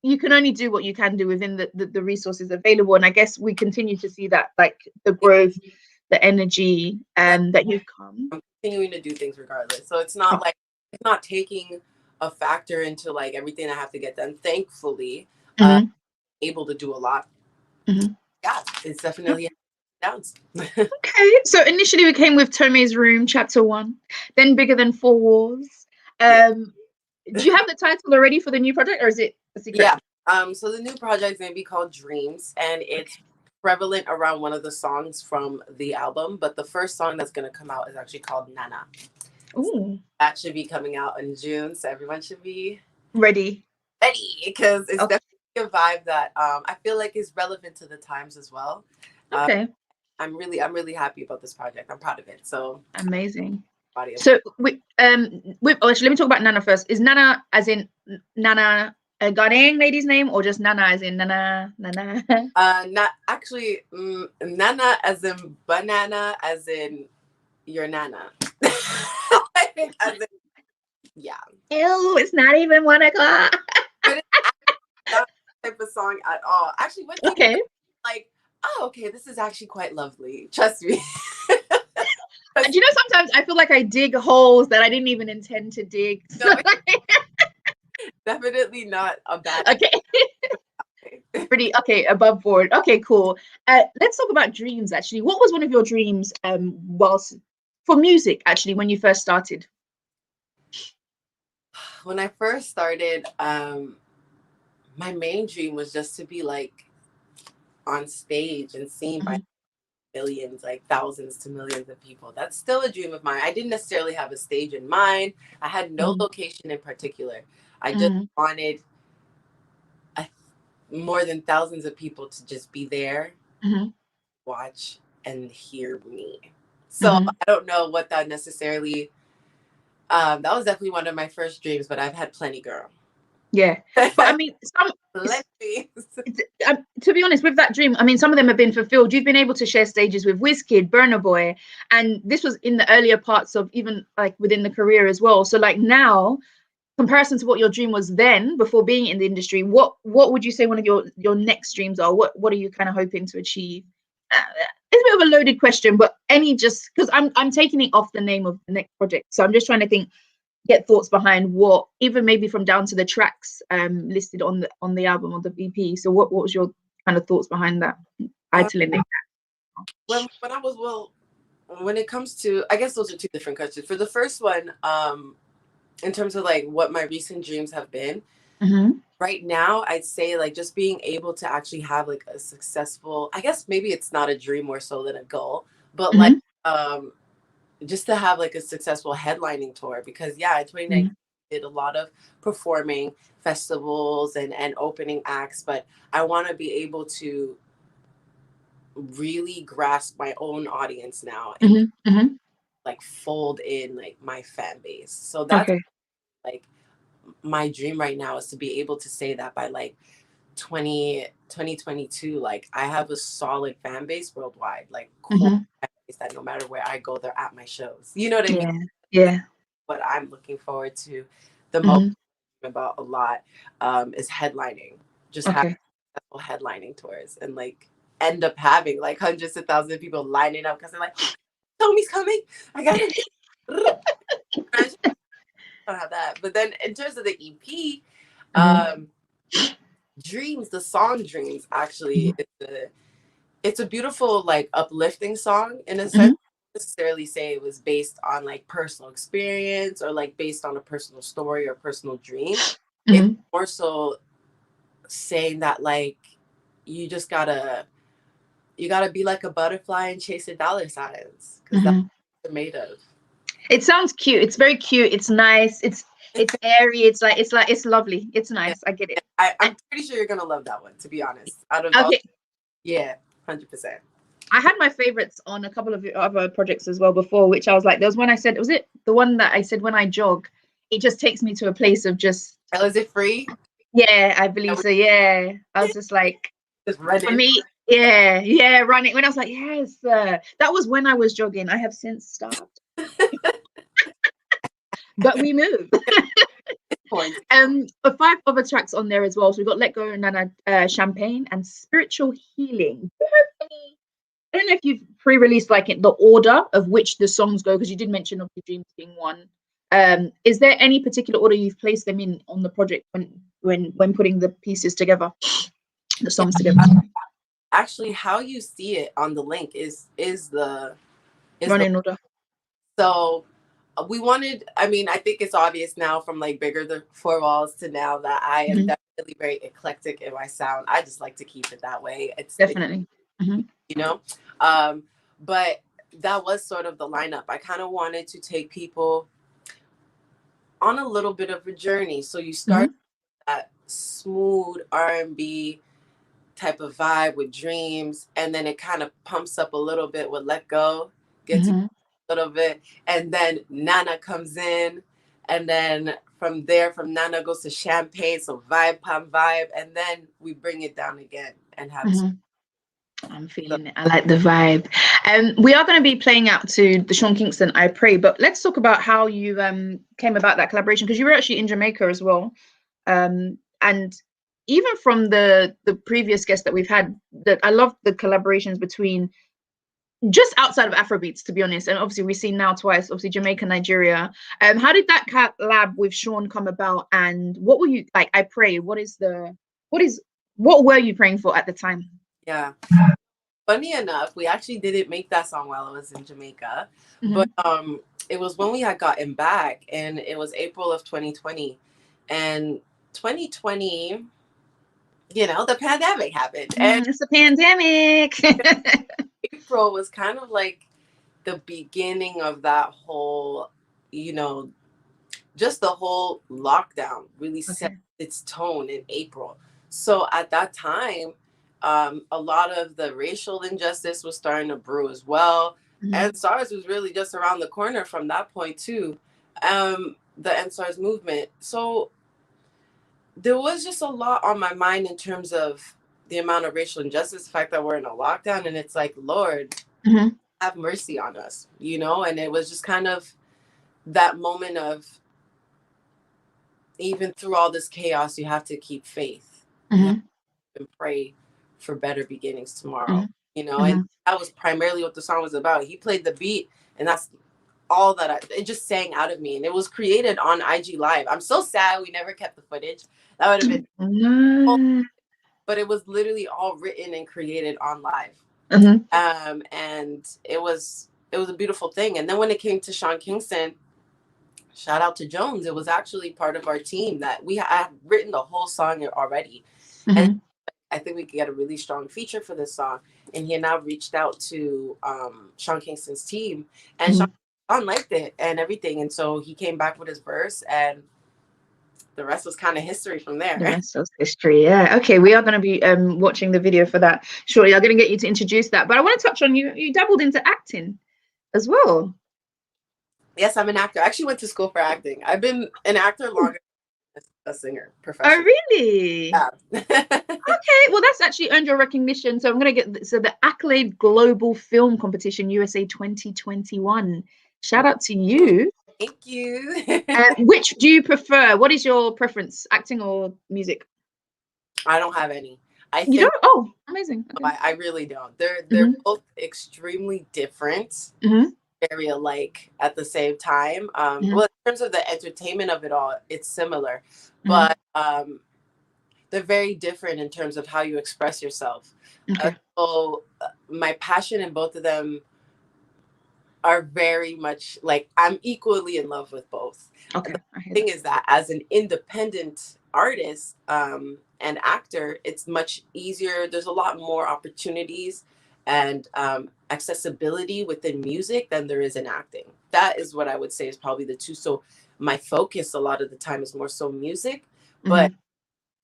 you can only do what you can do within the resources available, and I guess we continue to see that, like the growth, the energy, and that you've come.
I'm continuing to do things regardless, so it's not like it's not taking a factor into like everything I have to get done. Thankfully, able to do a lot. Yeah, it's definitely downs.
Okay, so initially we came with Tome's Room, Chapter 1, then Bigger Than Four Walls. Do you have the title already for the new project, or is it a secret?
Yeah. So the new project is going to be called Dreams, and it's prevalent around one of the songs from the album. But the first song that's going to come out is actually called Nana.
Ooh.
So that should be coming out in June, so everyone should be
ready
because it's definitely a vibe that I feel like is relevant to the times as well.
Okay.
I'm really happy about this project. I'm proud of it. So
amazing. So actually, let me talk about Nana first. Is Nana as in Nana a Ghanaian lady's name, or just Nana as in Nana?
Not actually. Nana as in banana, as in your Nana. I think as in, yeah.
Ew, it's not even 1 o'clock.
But it's not that type of song at all. Actually, what?
Okay.
Like, oh, okay, this is actually quite lovely. Trust me.
Do you know, sometimes I feel like I dig holes that I didn't even intend to dig.
No, definitely not a bad.
Okay. Pretty okay, above board. Okay, cool. Let's talk about dreams. Actually, what was one of your dreams whilst for music? Actually, when you first started.
When I first started, my main dream was just to be like on stage and seen by millions, like thousands to millions of people. That's still a dream of mine. I didn't necessarily have a stage in mind. I had no location in particular. I just wanted more than thousands of people to just be there, watch and hear me. So I don't know what that necessarily, that was definitely one of my first dreams, but I've had plenty, girl.
Yeah, but I mean, to be honest, with that dream, I mean, some of them have been fulfilled. You've been able to share stages with Wizkid, Burna Boy, and this was in the earlier parts of even like within the career as well. So like now, comparison to what your dream was then before being in the industry, what would you say one of your next dreams are? What are you kind of hoping to achieve? It's a bit of a loaded question, but just because I'm taking it off the name of the next project, so I'm just trying to get thoughts behind what, even maybe from down to the tracks listed on the album or the EP. So what was your kind of thoughts behind that titling?
When it comes to, I guess those are two different questions. For the first one, in terms of like what my recent dreams have been, right now I'd say like just being able to actually have like a successful, I guess maybe it's not a dream more so than a goal, but like just to have like a successful headlining tour, because in 2019 I did a lot of performing festivals and opening acts, but I want to be able to really grasp my own audience now and like fold in like my fan base. So that's like my dream right now, is to be able to say that by like 2022, like I have a solid fan base worldwide, like fan base that no matter where I go, they're at my shows. You know what I mean?
Yeah.
What I'm looking forward to the most about a lot is headlining, just having headlining tours and like end up having like hundreds of thousands of people lining up because they're like, Tome's coming. I got it. I don't have that. But then in terms of the EP, Dreams, the song Dreams, actually, it's a beautiful, like, uplifting song in a sense. I don't necessarily say it was based on like personal experience or like based on a personal story or personal dream. It's more so saying that like you just gotta be like a butterfly and chase the dollar signs, because that's what they're made of.
It sounds cute. It's very cute. It's nice. It's airy. It's lovely. It's nice. I get it.
I'm pretty sure you're gonna love that one, to be honest. Out of all, 100%.
I had my favorites on a couple of other projects as well before, which I was like, there was one I said, was it the one that I said, when I jog, it just takes me to a place of just.
Oh, is it Free?
Yeah, I believe so. Yeah, I was just like, for me, running. When I was like, yes, that was when I was jogging. I have since stopped. But we move. 5 other tracks on there as well. So we've got Let Go, Nana, Champagne, and Spiritual Healing. Do you have any? I don't know if you've pre-released like the order of which the songs go, because you did mention obviously Dreams being one. Is there any particular order you've placed them in on the project when putting the pieces together, the songs together?
Actually, how you see it on the link is the
running order.
So we wanted, I mean, I think it's obvious now from like Bigger the Four Walls to now that I am definitely very eclectic in my sound. I just like to keep it that way. It's
definitely,
you know, but that was sort of the lineup. I kind of wanted to take people on a little bit of a journey. So you start that smooth R&B type of vibe with Dreams, and then it kind of pumps up a little bit with Let Go, gets a little bit, and then Nana comes in, and then from there, from Nana goes to Champagne, so vibe, pump vibe, and then we bring it down again and have
I'm feeling it. I like the vibe. We are going to be playing out to the Sean Kingston I Pray, but let's talk about how you came about that collaboration, because you were actually in Jamaica as well. And even from the previous guests that we've had, that I love the collaborations between just outside of Afrobeats, to be honest. And obviously we've seen now twice, obviously Jamaica, Nigeria. How did that collab with Sean come about? And what were you like? I Pray. What were you praying for at the time?
Yeah. Funny enough, we actually didn't make that song while I was in Jamaica, but it was when we had gotten back, and it was April of 2020, and 2020, you know, the pandemic happened, and
it's a pandemic.
April was kind of like the beginning of that whole, you know, just the whole lockdown really set its tone in April. So at that time, a lot of the racial injustice was starting to brew as well. And SARS was really just around the corner from that point too, the End SARS movement. So there was just a lot on my mind in terms of the amount of racial injustice, the fact that we're in a lockdown, and it's like, Lord, have mercy on us, you know? And it was just kind of that moment of, even through all this chaos, you have to keep faith and pray for better beginnings tomorrow, you know? And that was primarily what the song was about. He played the beat, and that's all that it just sang out of me. And it was created on IG Live. I'm so sad we never kept the footage. That would have been cool. But it was literally all written and created on live. And it was a beautiful thing. And then when it came to Sean Kingston, shout out to Jones, it was actually part of our team that we had written the whole song already. And I think we could get a really strong feature for this song. And he had now reached out to Sean Kingston's team, and Sean liked it and everything. And so he came back with his verse, and the rest was kind of history from there.
The rest was history, yeah. Okay, we are going to be watching the video for that shortly. I'm going to get you to introduce that. But I want to touch on you dabbled into acting as well.
Yes, I'm an actor. I actually went to school for acting. I've been an actor longer than a singer professionally.
Oh, really?
Yeah.
Okay, well, that's actually earned your recognition. So I'm going to get the Accolade Global Film Competition USA 2021. Shout out to you.
Thank you.
Which do you prefer? What is your preference, acting or music?
I don't have any.
You don't? Oh, amazing. Okay.
I really don't. They're both extremely different, very alike at the same time. Well, in terms of the entertainment of it all, it's similar, but they're very different in terms of how you express yourself. So my passion in both of them are very much like, I'm equally in love with both.
Okay.
The thing is that as an independent artist and actor, it's much easier. There's a lot more opportunities and accessibility within music than there is in acting. That is what I would say is probably the two. So my focus a lot of the time is more so music, but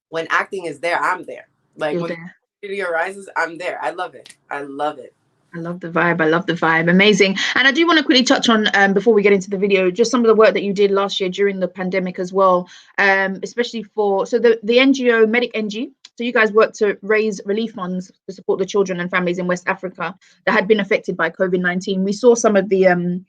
when acting is there, I'm there. Like when opportunity arises, I'm there. I love it. I love it.
I love the vibe. I love the vibe. Amazing. And I do want to quickly touch on, before we get into the video, just some of the work that you did last year during the pandemic as well, especially for, so the NGO, Medic NG. So you guys worked to raise relief funds to support the children and families in West Africa that had been affected by COVID-19. We saw some of the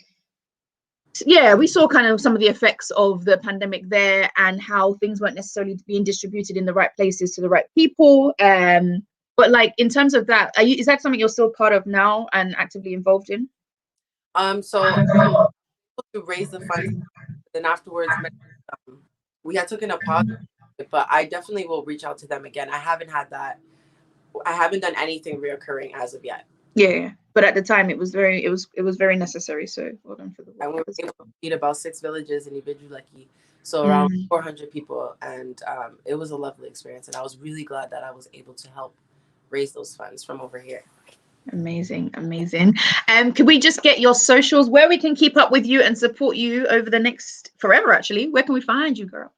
yeah, we saw kind of some of the effects of the pandemic there, and how things weren't necessarily being distributed in the right places to the right people. But like in terms of that, is that something you're still part of now and actively involved in?
So to raise the funds, then afterwards, we had taken a pause, but I definitely will reach out to them again. I haven't done anything reoccurring as of yet.
Yeah, but at the time it was very necessary. So well done for the work.
And we were able to feed about 6 villages in Ibejuleki, so around 400 people, and it was a lovely experience. And I was really glad that I was able to help raise those funds from over here.
Amazing. Could we just get your socials where we can keep up with you and support you over the next forever? Actually, where can we find you, girl?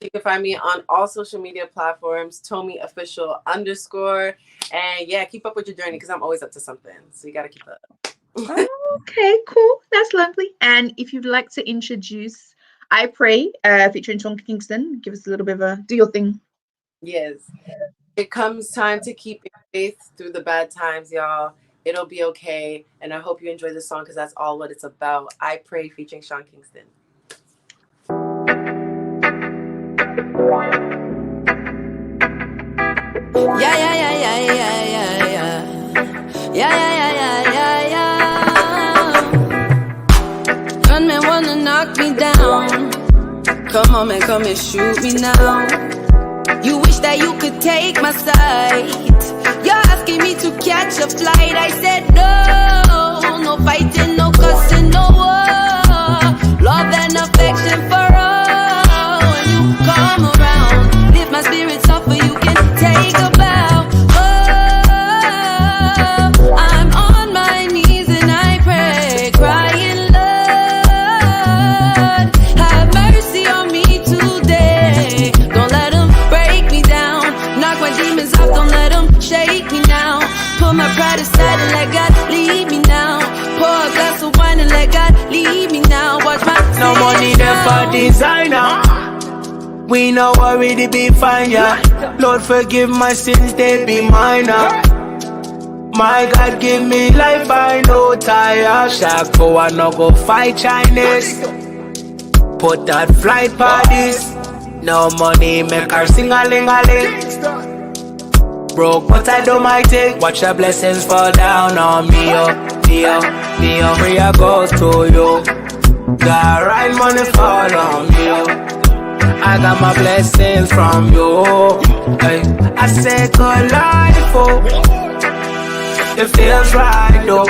You can find me on all social media platforms, Tome official _, and yeah, keep up with your journey because I'm always up to something. So you gotta keep up.
Okay, cool. That's lovely. And if you'd like to introduce I Pray, featuring Tom Kingston, give us a little bit of a do your thing.
Yes. It comes time to keep your faith through the bad times, y'all. It'll be okay. And I hope you enjoy the song because that's all what it's about. I Pray featuring Sean Kingston.
Gunmen wanna knock me down. Come on, man, come and shoot me now. You wish that you could take my side. You're asking me to catch a flight. I said no, no fighting, no cussing, no war. Love and affection for all. When you come around, lift my spirits up so you can take a bow. Oh, I'm on my knees and I pray, crying, Lord, have mercy on me today. Don't let them break me down. Knock my demons off, don't let them shake me now. Put my pride aside and let God lead me now. Pour a glass of wine and let God lead me now. Watch my
no money there for designer. We no worry to be fine, yeah. Lord forgive my sins, they be minor. My God give me life, I no tire. Shako I no go fight Chinese. Put that flight parties. No money make her sing a ling a ling. Broke but I do my thing. Watch the blessings fall down on me, oh, me, oh, me, oh. Prayer goes to you. The right money fall on me, oh. I got my blessings from you. Hey, I said good life, oh. It feels right, though.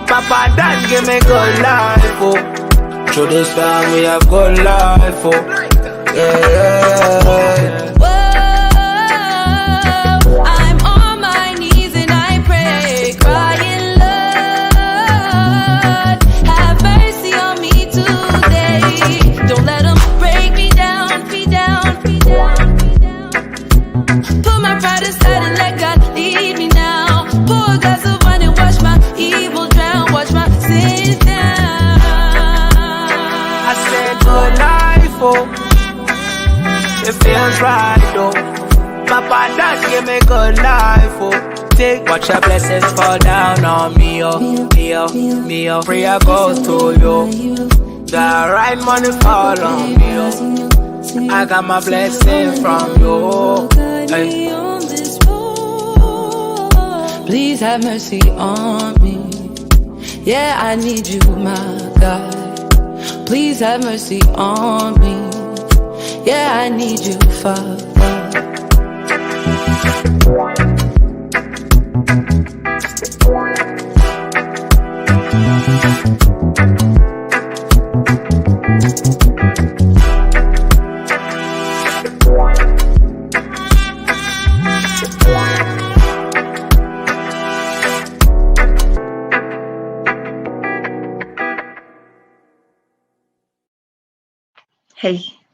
Papa Dad give me good life, oh. Through this time we have good life, oh. Yeah.
Whoa, I'm on my knees and I pray, crying, Lord, have mercy on me today. Don't let them break me down, be down, be down, be down. Put my pride aside and let God lead me now. Pour a glass of wine and watch my evil drown, watch my sins down.
I said good life, oh. It feels right, though. Papa Dad give me good life, oh. Take, watch your blessings fall down on me, oh, me, oh, me, oh. Prayer goes to you. The right money fall on me, oh. I got my blessings from you. Hey.
Please have mercy on me. Yeah, I need you, my God. Please have mercy on me. Yeah, I need you, Father.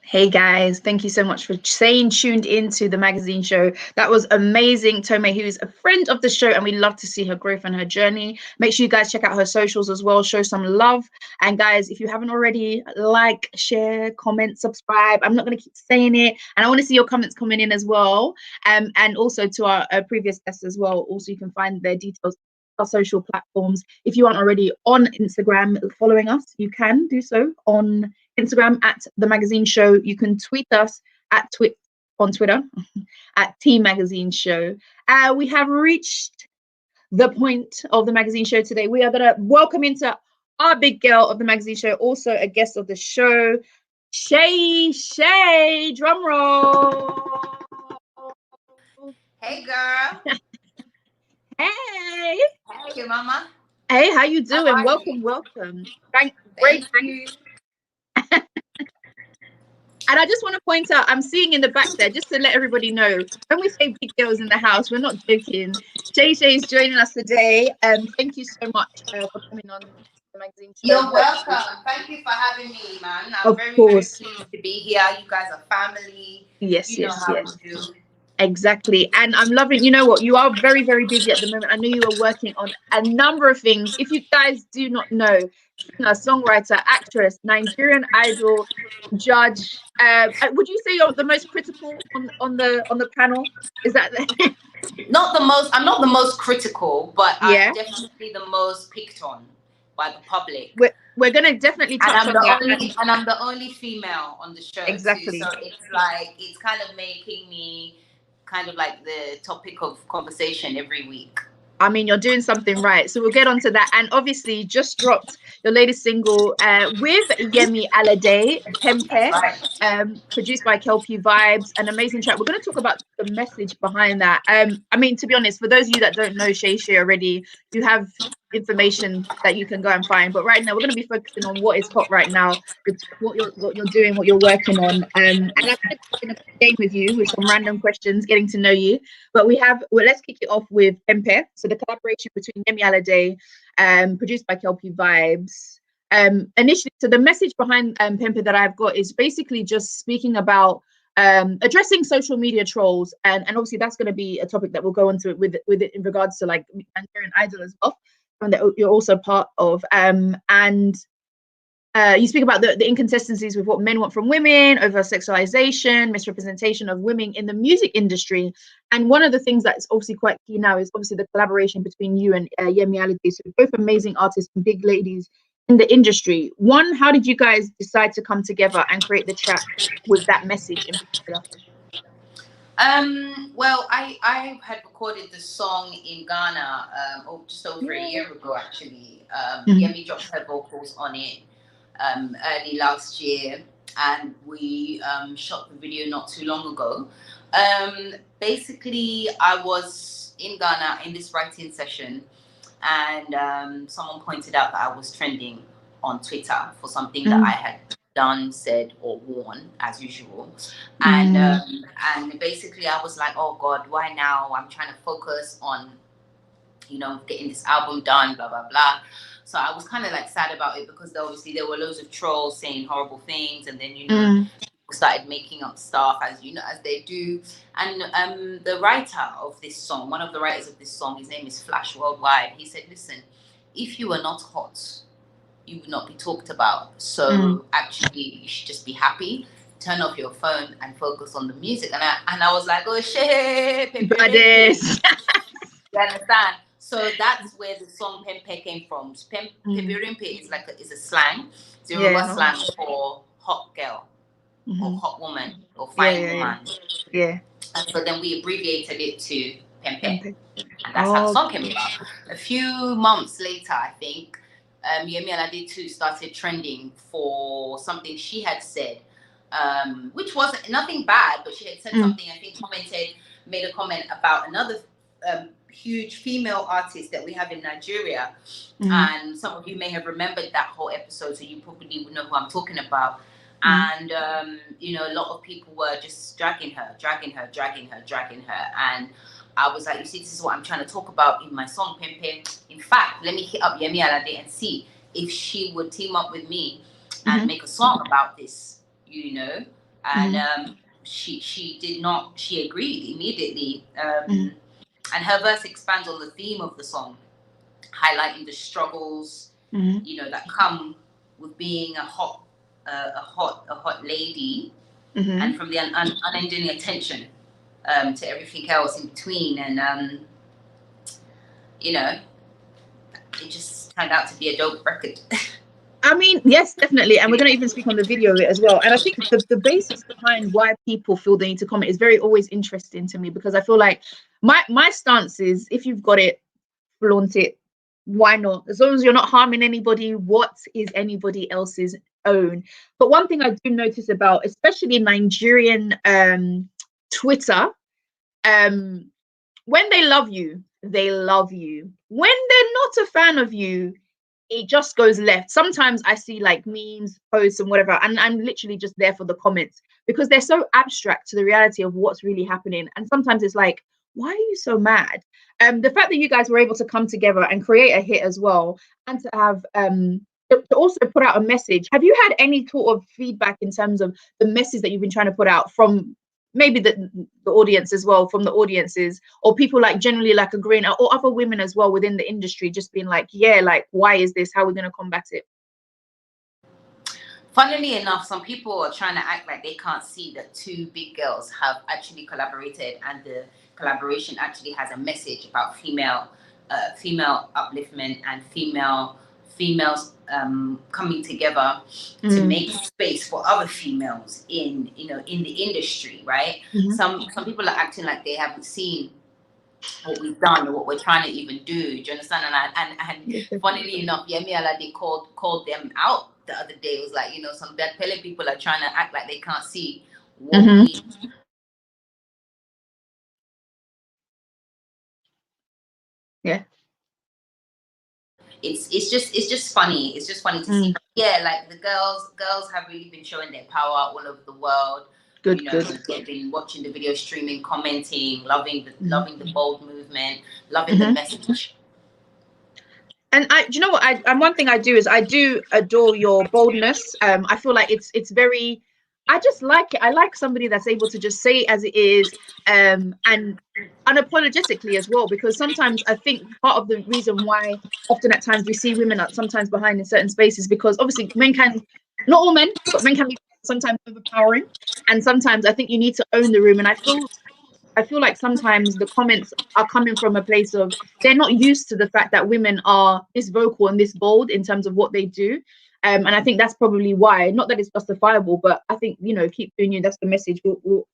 Hey guys, thank you so much for staying tuned into the magazine show. That was amazing. Tome, who is a friend of the show, and we love to see her growth and her journey. Make sure you guys check out her socials as well. Show some love. And guys, if you haven't already, like, share, comment, subscribe. I'm not going to keep saying it. And I want to see your comments coming in as well. And also to our previous guests as well. Also, you can find their details our social platforms. If you aren't already on Instagram following us, you can do so on Instagram at The Magazine Show. You can tweet us on Twitter at T Magazine Show. We have reached the point of the magazine show today. We are going to welcome into our big girl of the magazine show, also a guest of the show, Shay, drum roll.
Hey, girl.
Hey.
Hey, your mama.
Hey, how you doing?
How are you?
Welcome.
Thank you.
And I just want to point out, I'm seeing in the back there, just to let everybody know, when we say big girls in the house, we're not joking. Shay is joining us today. Thank you so much for coming on the magazine show.
You're welcome. Thank you for having me, man. I'm
Of
very,
course.
very pleased to be here. You guys are family.
Yes,
you know
yes,
how
yes.
we do.
Exactly. And I'm loving, you know what, you are very, very busy at the moment. I know you are working on a number of things. If you guys do not know, singer, songwriter, actress, Nigerian Idol judge. Would you say you're the most critical on the panel? Is that
Not the most, I'm not the most critical, but
yeah?
I'm definitely the most picked on by the public.
We're gonna definitely touch on that.
And I'm the only female on the show
Exactly.
too. So it's like, it's kind of making me kind of like the topic of conversation every week.
I mean, you're doing something right. So we'll get onto that. And obviously, you just dropped your latest single with Yemi Alade, Pempe, produced by Kelpie Vibes, an amazing track. We're going to talk about the message behind that. I mean, to be honest, for those of you that don't know Shay already, you have information that you can go and find. But right now, we're going to be focusing on what is hot right now, what you're doing, what you're working on. And I'm going to be in a game with you with some random questions, getting to know you. But let's kick it off with Pempe. So the collaboration between Yemi Alade, produced by Kelpie Vibes. Initially, so the message behind Pempe that I've got is basically just speaking about addressing social media trolls, and obviously that's going to be a topic that we'll go into with it in regards to like Nigerian Idol as well, and that you're also part of. You speak about the inconsistencies with what men want from women, over sexualization, misrepresentation of women in the music industry. And one of the things that's obviously quite key now is obviously the collaboration between you and Yemi Alade. So both amazing artists and big ladies in the industry. One, how did you guys decide to come together and create the track with that message in particular?
Well, I had recorded the song in Ghana just over a year ago, actually. Yemi dropped her vocals on it early last year, and we shot the video not too long ago. Basically, I was in Ghana in this writing session, and someone pointed out that I was trending on Twitter for something that I had done, said, or worn as usual. And basically I was like, oh God, why now? I'm trying to focus on, getting this album done, blah, blah, blah. So I was kind of like sad about it, because obviously there were loads of trolls saying horrible things, and then, people started making up stuff as they do. And the writer of this song, one of the writers of this song, his name is Flash Worldwide. He said, listen, if you were not hot, you would not be talked about. So actually, you should just be happy, turn off your phone and focus on the music. And I was like, oh shit, you understand? So that's where the song Pempe came from. Peperimpe is a slang. It's a Yoruba slang for hot girl, or hot woman, or fine woman.
Yeah.
And so then we abbreviated it to Pempe. And that's how the song came about. A few months later, I think, Yemi Alade too started trending for something she had said, which wasn't nothing bad, but she had said something, I think made a comment about another huge female artist that we have in Nigeria. And some of you may have remembered that whole episode, so you probably would know who I'm talking about. And, a lot of people were just dragging her. And I was like, you see, this is what I'm trying to talk about in my song, Pempe. In fact, let me hit up Yemi Alade and see if she would team up with me and make a song about this, And she did not, she agreed immediately. And her verse expands on the theme of the song, highlighting the struggles, that come with being a hot lady, and from the unending attention to everything else in between. And it just turned out to be a dope record.
I mean, yes, definitely. And we're going to even speak on the video of it as well. And I think the basis behind why people feel they need to comment is very always interesting to me, because I feel like my stance is, if you've got it, flaunt it. Why not? As long as you're not harming anybody, what is anybody else's own? But one thing I do notice about, especially Nigerian Twitter, when they love you, they love you. When they're not a fan of you, it just goes left. Sometimes I see like memes, posts, and whatever, and I'm literally just there for the comments, because they're so abstract to the reality of what's really happening. And sometimes it's like, why are you so mad? The fact that you guys were able to come together and create a hit as well, and to have to also put out a message. Have you had any sort of feedback in terms of the message that you've been trying to put out from maybe the audience as well, from the audiences, or people like generally like agreeing, or other women as well within the industry, just being like, yeah, like, why is this? How are we going to combat it?
Funnily enough, some people are trying to act like they can't see that two big girls have actually collaborated, and the collaboration actually has a message about female upliftment and females coming together to make space for other females in the industry, right? Some people are acting like they haven't seen what we've done or what we're trying to even do. Do you understand? And funnily enough, Yemi Alade called them out the other day. It was like, some bad Pele people are trying to act like they can't see what we.
Yeah.
It's just funny. It's just funny to see. Yeah, like the girls have really been showing their power all over the world.
Good.
They've been watching the video, streaming, commenting, loving the bold movement, loving the message.
And do you know what? And one thing I do is I do adore your boldness. I feel like it's very. I just like it. I like somebody that's able to just say it as it is, and unapologetically as well. Because sometimes I think part of the reason why often at times we see women are sometimes behind in certain spaces, because obviously men can, not all men, but men can be sometimes overpowering, and sometimes I think you need to own the room. And I feel like sometimes the comments are coming from a place of they're not used to the fact that women are this vocal and this bold in terms of what they do. And I think that's probably why, not that it's justifiable, but I think, keep doing you. That's the message. We'll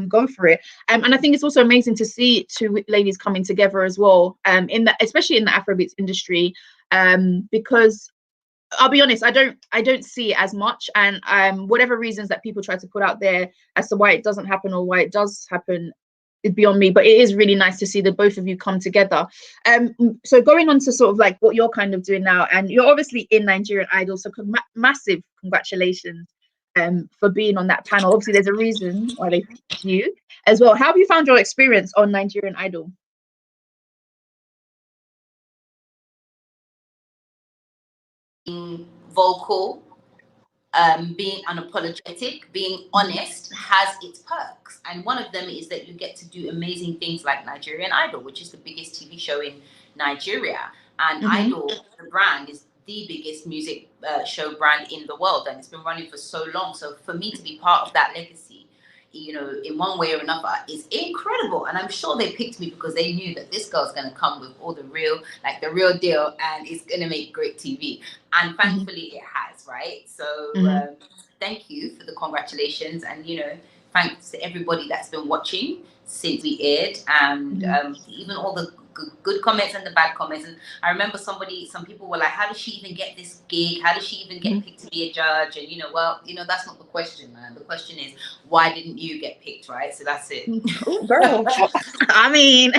go for it. And I think it's also amazing to see two ladies coming together as well, especially in the Afrobeats industry, because I'll be honest, I don't see it as much, and whatever reasons that people try to put out there as to why it doesn't happen or why it does happen is beyond me. But it is really nice to see the both of you come together. So going on to sort of like what you're kind of doing now, and you're obviously in Nigerian Idol, so massive congratulations for being on that panel. Obviously, there's a reason why they picked you as well. How have you found your experience on Nigerian Idol?
Vocal, being unapologetic, being honest has its perks, and one of them is that you get to do amazing things like Nigerian Idol, which is the biggest TV show in Nigeria, and Idol, the brand, is the biggest music show brand in the world, and it's been running for so long. So for me to be part of that legacy, in one way or another, is incredible. And I'm sure they picked me because they knew that this girl's going to come with all the real deal, and it's going to make great TV. And thankfully it has, right? So thank you for the congratulations, and thanks to everybody that's been watching since we aired, and even all the good comments and the bad comments. And I remember some people were like, how does she even get this gig? How does she even get picked to be a judge? And that's not the question, man. The question is, why didn't you get picked, right? So that's it.
Ooh, girl. I mean,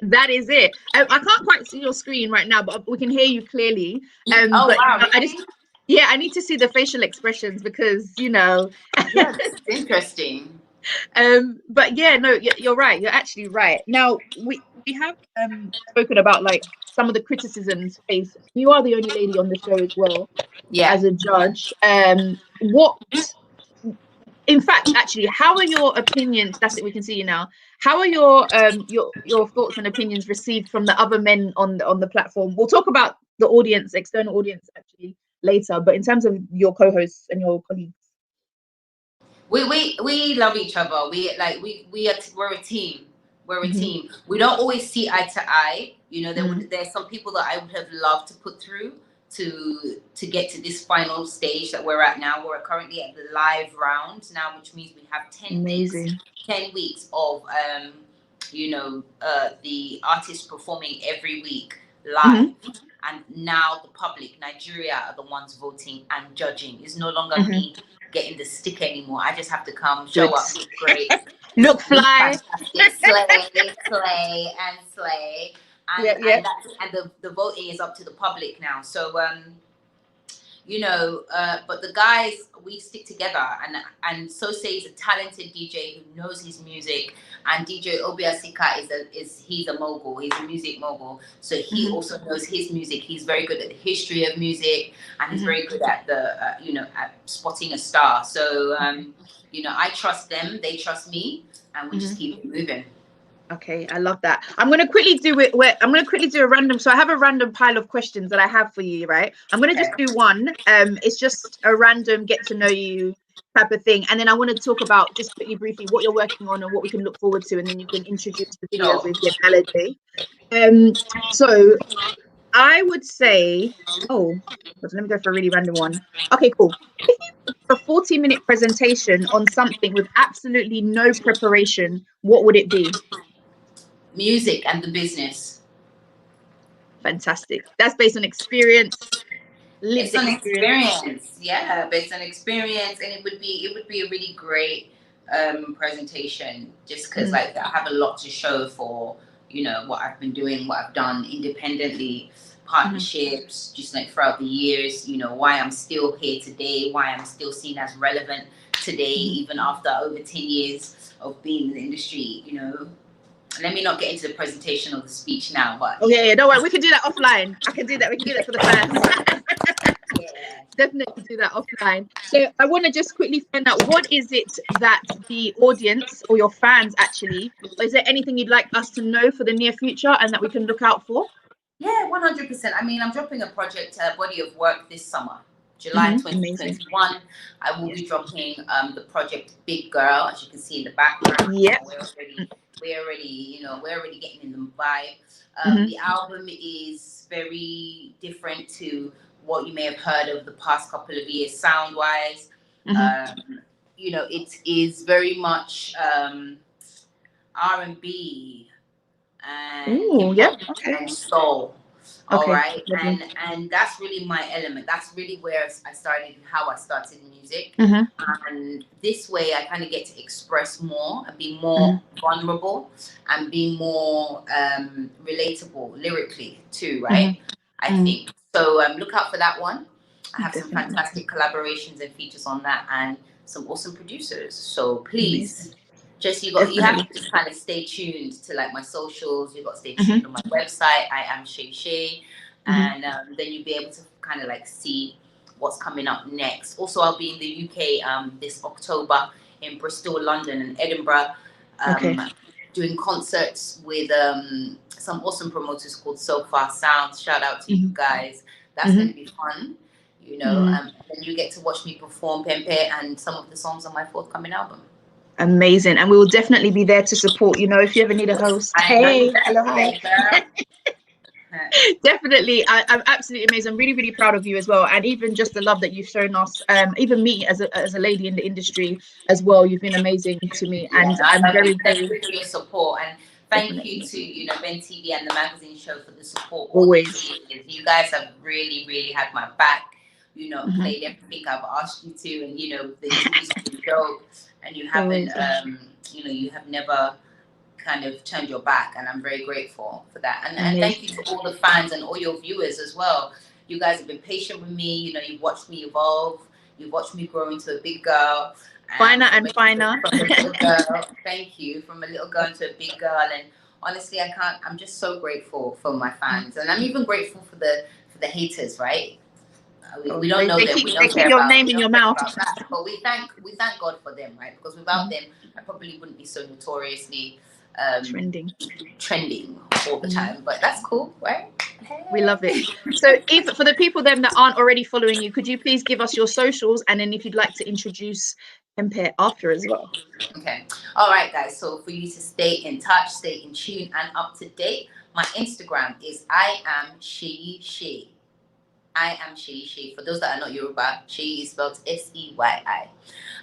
that is it. I can't quite see your screen right now, but we can hear you clearly.
Wow,
I need to see the facial expressions, because
yeah, it's interesting.
But yeah, no, you're right. You're actually right. Now we have spoken about like some of the criticisms faced. You are the only lady on the show as well, as a judge. In fact, actually, how are your opinions? That's it. We can see you now. How are your thoughts and opinions received from the other men on the platform? We'll talk about the audience, external audience, actually later. But in terms of your co-hosts and your colleagues.
We love each other. We're a team. We're a team. We don't always see eye to eye You know, there's some people that I would have loved to put through to get to this final stage that we're at now. We're currently at the live round now, which means we have 10 weeks of the artists performing every week live. And now the public, Nigeria, are the ones voting and judging. It's no longer me getting the stick anymore. I just have to come, show up, look great,
look fly,
slay. And the voting is up to the public now. So but the guys, we stick together, and Sosei is a talented DJ who knows his music, and DJ Obiasika he's a mogul, he's a music mogul, so he also knows his music. He's very good at the history of music, and he's very good at the at spotting a star. So I trust them, they trust me, and we just keep it moving.
Okay, I love that. I'm gonna quickly do a random. So I have a random pile of questions that I have for you, right? I'm gonna just do one. It's just a random get to know you type of thing, and then I want to talk about just quickly, briefly, what you're working on and what we can look forward to, and then you can introduce the videos with your melody. So I would say, let me go for a really random one. Okay, cool. A 40-minute presentation on something with absolutely no preparation, what would it be?
Music and the business.
Fantastic. That's based on experience.
Based on experience. Yeah, based on experience, and it would be a really great presentation, just because I have a lot to show for what I've been doing, what I've done independently, partnerships, just like throughout the years, why I'm still here today, why I'm still seen as relevant today, even after over 10 years of being in the industry. Let me not get into the presentation of the speech now, but
yeah, don't worry, we can do that offline. I can do that. We can do that for the fans. Definitely do that offline. So I want to just quickly find out, what is it that the audience or your fans actually, is there anything you'd like us to know for the near future and that we can look out for?
Yeah, 100%. I mean, I'm dropping a project, body of work this summer, July 2021. I will be dropping the project Big Girl, as you can see in the background.
Yeah.
We're already getting in the vibe. The album is very different to what you may have heard of the past couple of years sound-wise. It is very much R&B and soul. All right, and that's really my element. That's really where I started, how I started music. And this way I kind of get to express more and be more vulnerable and be more relatable lyrically too, right? I think so. Look out for that one. I have some fantastic collaborations and features on that, and some awesome producers. So please, just you have to just kind of stay tuned to like my socials. You've got to stay tuned on my website. I am Shay, and then you'll be able to kind of like see what's coming up next. Also, I'll be in the UK this October in Bristol, London, and Edinburgh, doing concerts with some awesome promoters called So Far Sounds. Shout out to you guys. That's going to be fun. And you get to watch me perform Pempe and some of the songs on my forthcoming album.
Amazing. And we will definitely be there to support, if you ever need a host. Hey, hello, hi. Definitely. I'm absolutely amazing. I'm really, really proud of you as well. And even just the love that you've shown us, even me as a lady in the industry as well. You've been amazing to me. And I'm very, very
for your support. And thank you to, Ben TV and the magazine show for the support.
Always.
You guys have really, really had my back. Played everything I've asked you to, and the interviews have been dope, and you haven't, you have never kind of turned your back, and I'm very grateful for that. And thank you to all the fans and all your viewers as well. You guys have been patient with me. You've watched me evolve. You've watched me grow into a big girl.
Finer and finer.
From a little girl. Thank you. From a little girl into a big girl, and honestly, I'm just so grateful for my fans, and I'm even grateful for the haters, right? We don't know them. We don't
keep your name in your mouth.
But we thank God for them, right? Because without them, I probably wouldn't be so notoriously trending all the time. But that's cool, right? Hey.
We love it. So, if for the people then that aren't already following you, could you please give us your socials, and then if you'd like to introduce Pempe after as well?
Okay. All right, guys. So for you to stay in touch, stay in tune, and up to date, My Instagram is I am Shay. I am Shay. For those that are not Yoruba, Shay is spelled Seyi.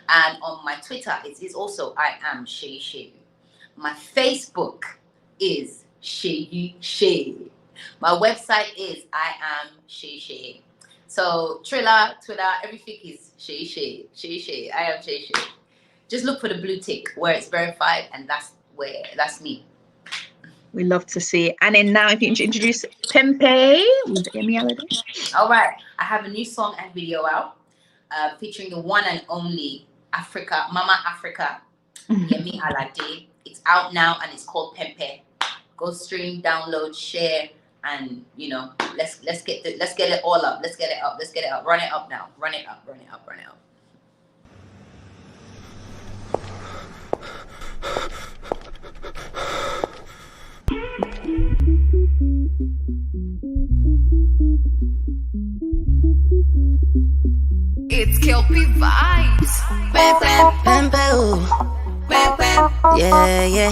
And on my Twitter, it is also I am Shay. My Facebook is Shay. My website is I am Shay. So Triller, Twitter, everything is Shay. I am Shay. Just look for the blue tick where it's verified, and that's me.
We love to see it. And then now, if you introduce Pempe with Yemi Alade.
All right, I have a new song and video out featuring the one and only Mama Africa, Yemi Alade. It's out now and it's called Pempe. Go stream, download, share, and let's get it all up. Let's get it up. Run it up now. Run it up.
It's Kelpie vibes.
Yeah.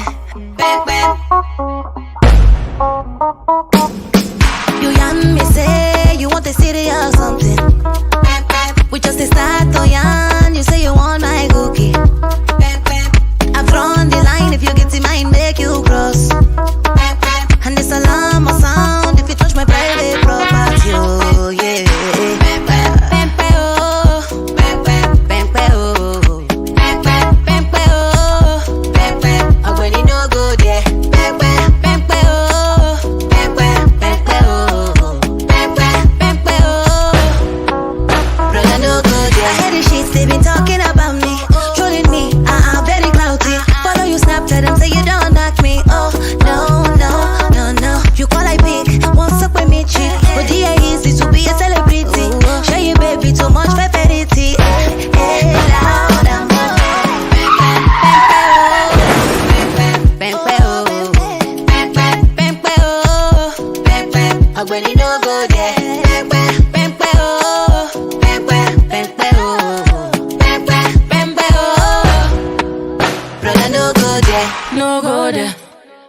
You yam me say you want a city or something. We just start to yarn. You say you want my cookie. I've drawn the line. If you get in mind, make you cross. And this alarm will sound if you touch my private property. Oh yeah.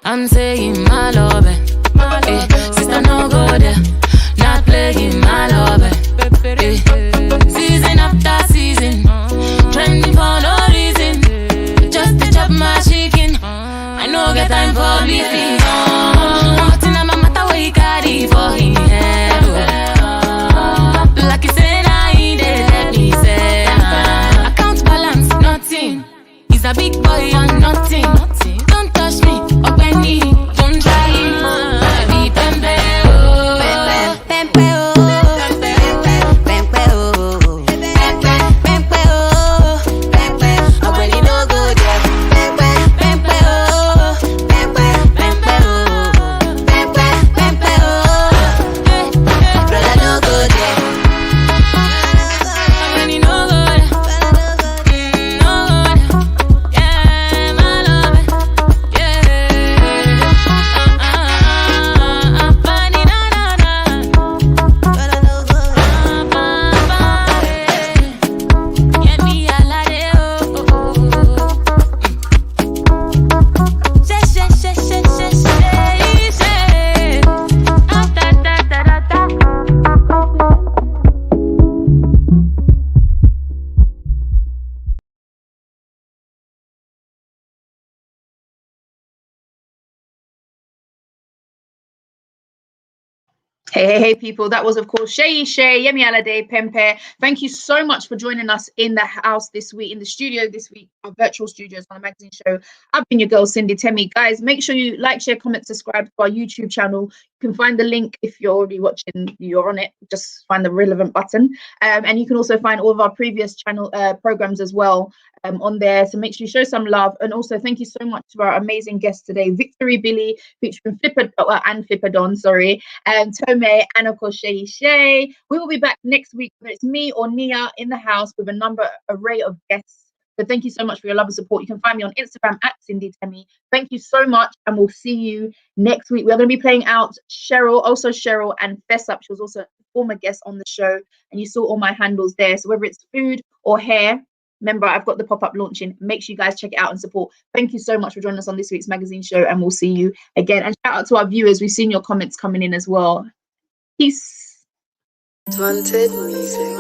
I'm saying my love, sister, no go there. Not playing my love, season after season, trending for no reason. Just to chop my chicken. I know get time for beefing. Nothing on my matter what he carry for him head. Like he said, I ain't let me say. Account balance, nothing. He's a big boy on nothing. Don't touch me, up and knee. Don't try it. I be Pempe, oh. Pempe, oh. Pempe, oh. Pempe, oh. Up when you no go there. Pempe, oh. Pempe, oh. Pempe, oh. Brother, no go there. Up when you no go there. Yeah, my love.
Hey, people. That was, of course, Shay, Yemi Alade, Pempe. Thank you so much for joining us in the house this week, in the studio this week, our virtual studios on a magazine show. I've been your girl, Cindy Tome. Guys, make sure you like, share, comment, subscribe to our YouTube channel. You can find the link if you're already watching, you're on it. Just find the relevant button. And you can also find all of our previous channel programs as well on there. So make sure you show some love. And also, thank you so much to our amazing guest today, Victory Billy, featuring Flipperdon, and Tome, and of course Shay. We will be back next week, whether it's me or Nia in the house, with array of guests. So thank you so much for your love and support. You can find me on Instagram at Cindy Temi. Thank you so much, and we'll see you next week. We're going to be playing out Cheryl and Fess Up. She was also a former guest on the show, and you saw all my handles there. So whether it's food or hair, Remember, I've got the pop-up launching. Make sure you guys check it out and support. Thank you so much for joining us on this week's magazine show, and we'll see you again. And shout out to our viewers. We've seen your comments coming in as well. Peace.
Taunted music.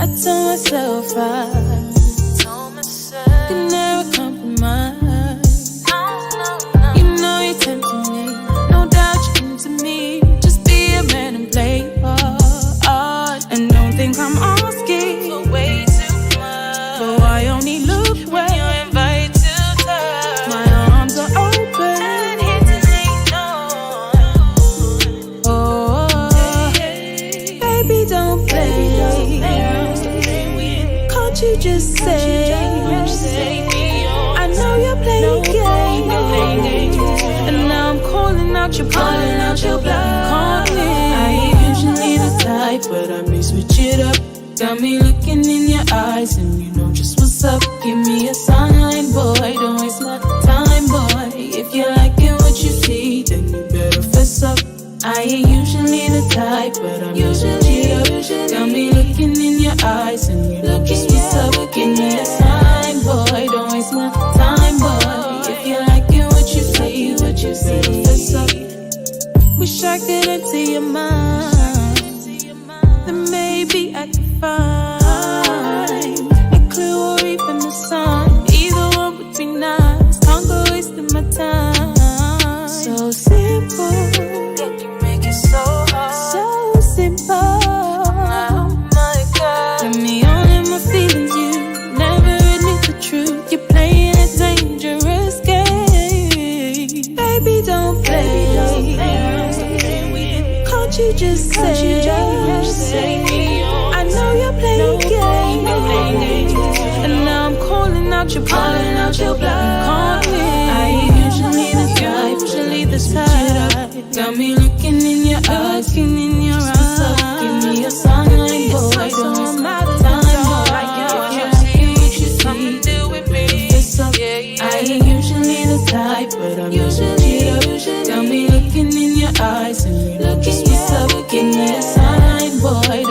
I told myself I could never compromise. You know you're tempting me, no doubt you're into me. Just be a man and play hard, and don't think I'm asking for way too much. But I only look when you invite to touch. My arms are open and here to lean on. Oh, baby, don't play. Can't you just say, I know you're playing games, and now I'm calling out your bluff. I ain't usually the type, but I may switch it up. Got me looking in your eyes, and you know just what's up. Give me a sign, boy, don't waste my time, boy. If you're liking what you see, then you better fess up. I ain't usually the type, but I'm usually it up. Got me looking in your eyes, and you know just what's up. Give me a sign, boy, don't waste my time, boy. If you're liking what you see, fess up. Wish I could enter your mind, then maybe I could find a clue or even a sign. Either one would be nice. Can't go wasting my time. So simple. So simple. Oh my God. Let me all in my feelings. You never admit the truth. You're playing a dangerous game. Baby, don't play. Can't you just say, I know you're playing games, and now I'm calling out your bluff. You can't win. I ain't usually the type. Got me looking in your eyes, give me a sign, boy, don't waste my time, boy. If you see come and do with me, I ain't usually the type, but I'm usually up. Got me looking in your eyes, and you know just what's up. Give me a sign, boy.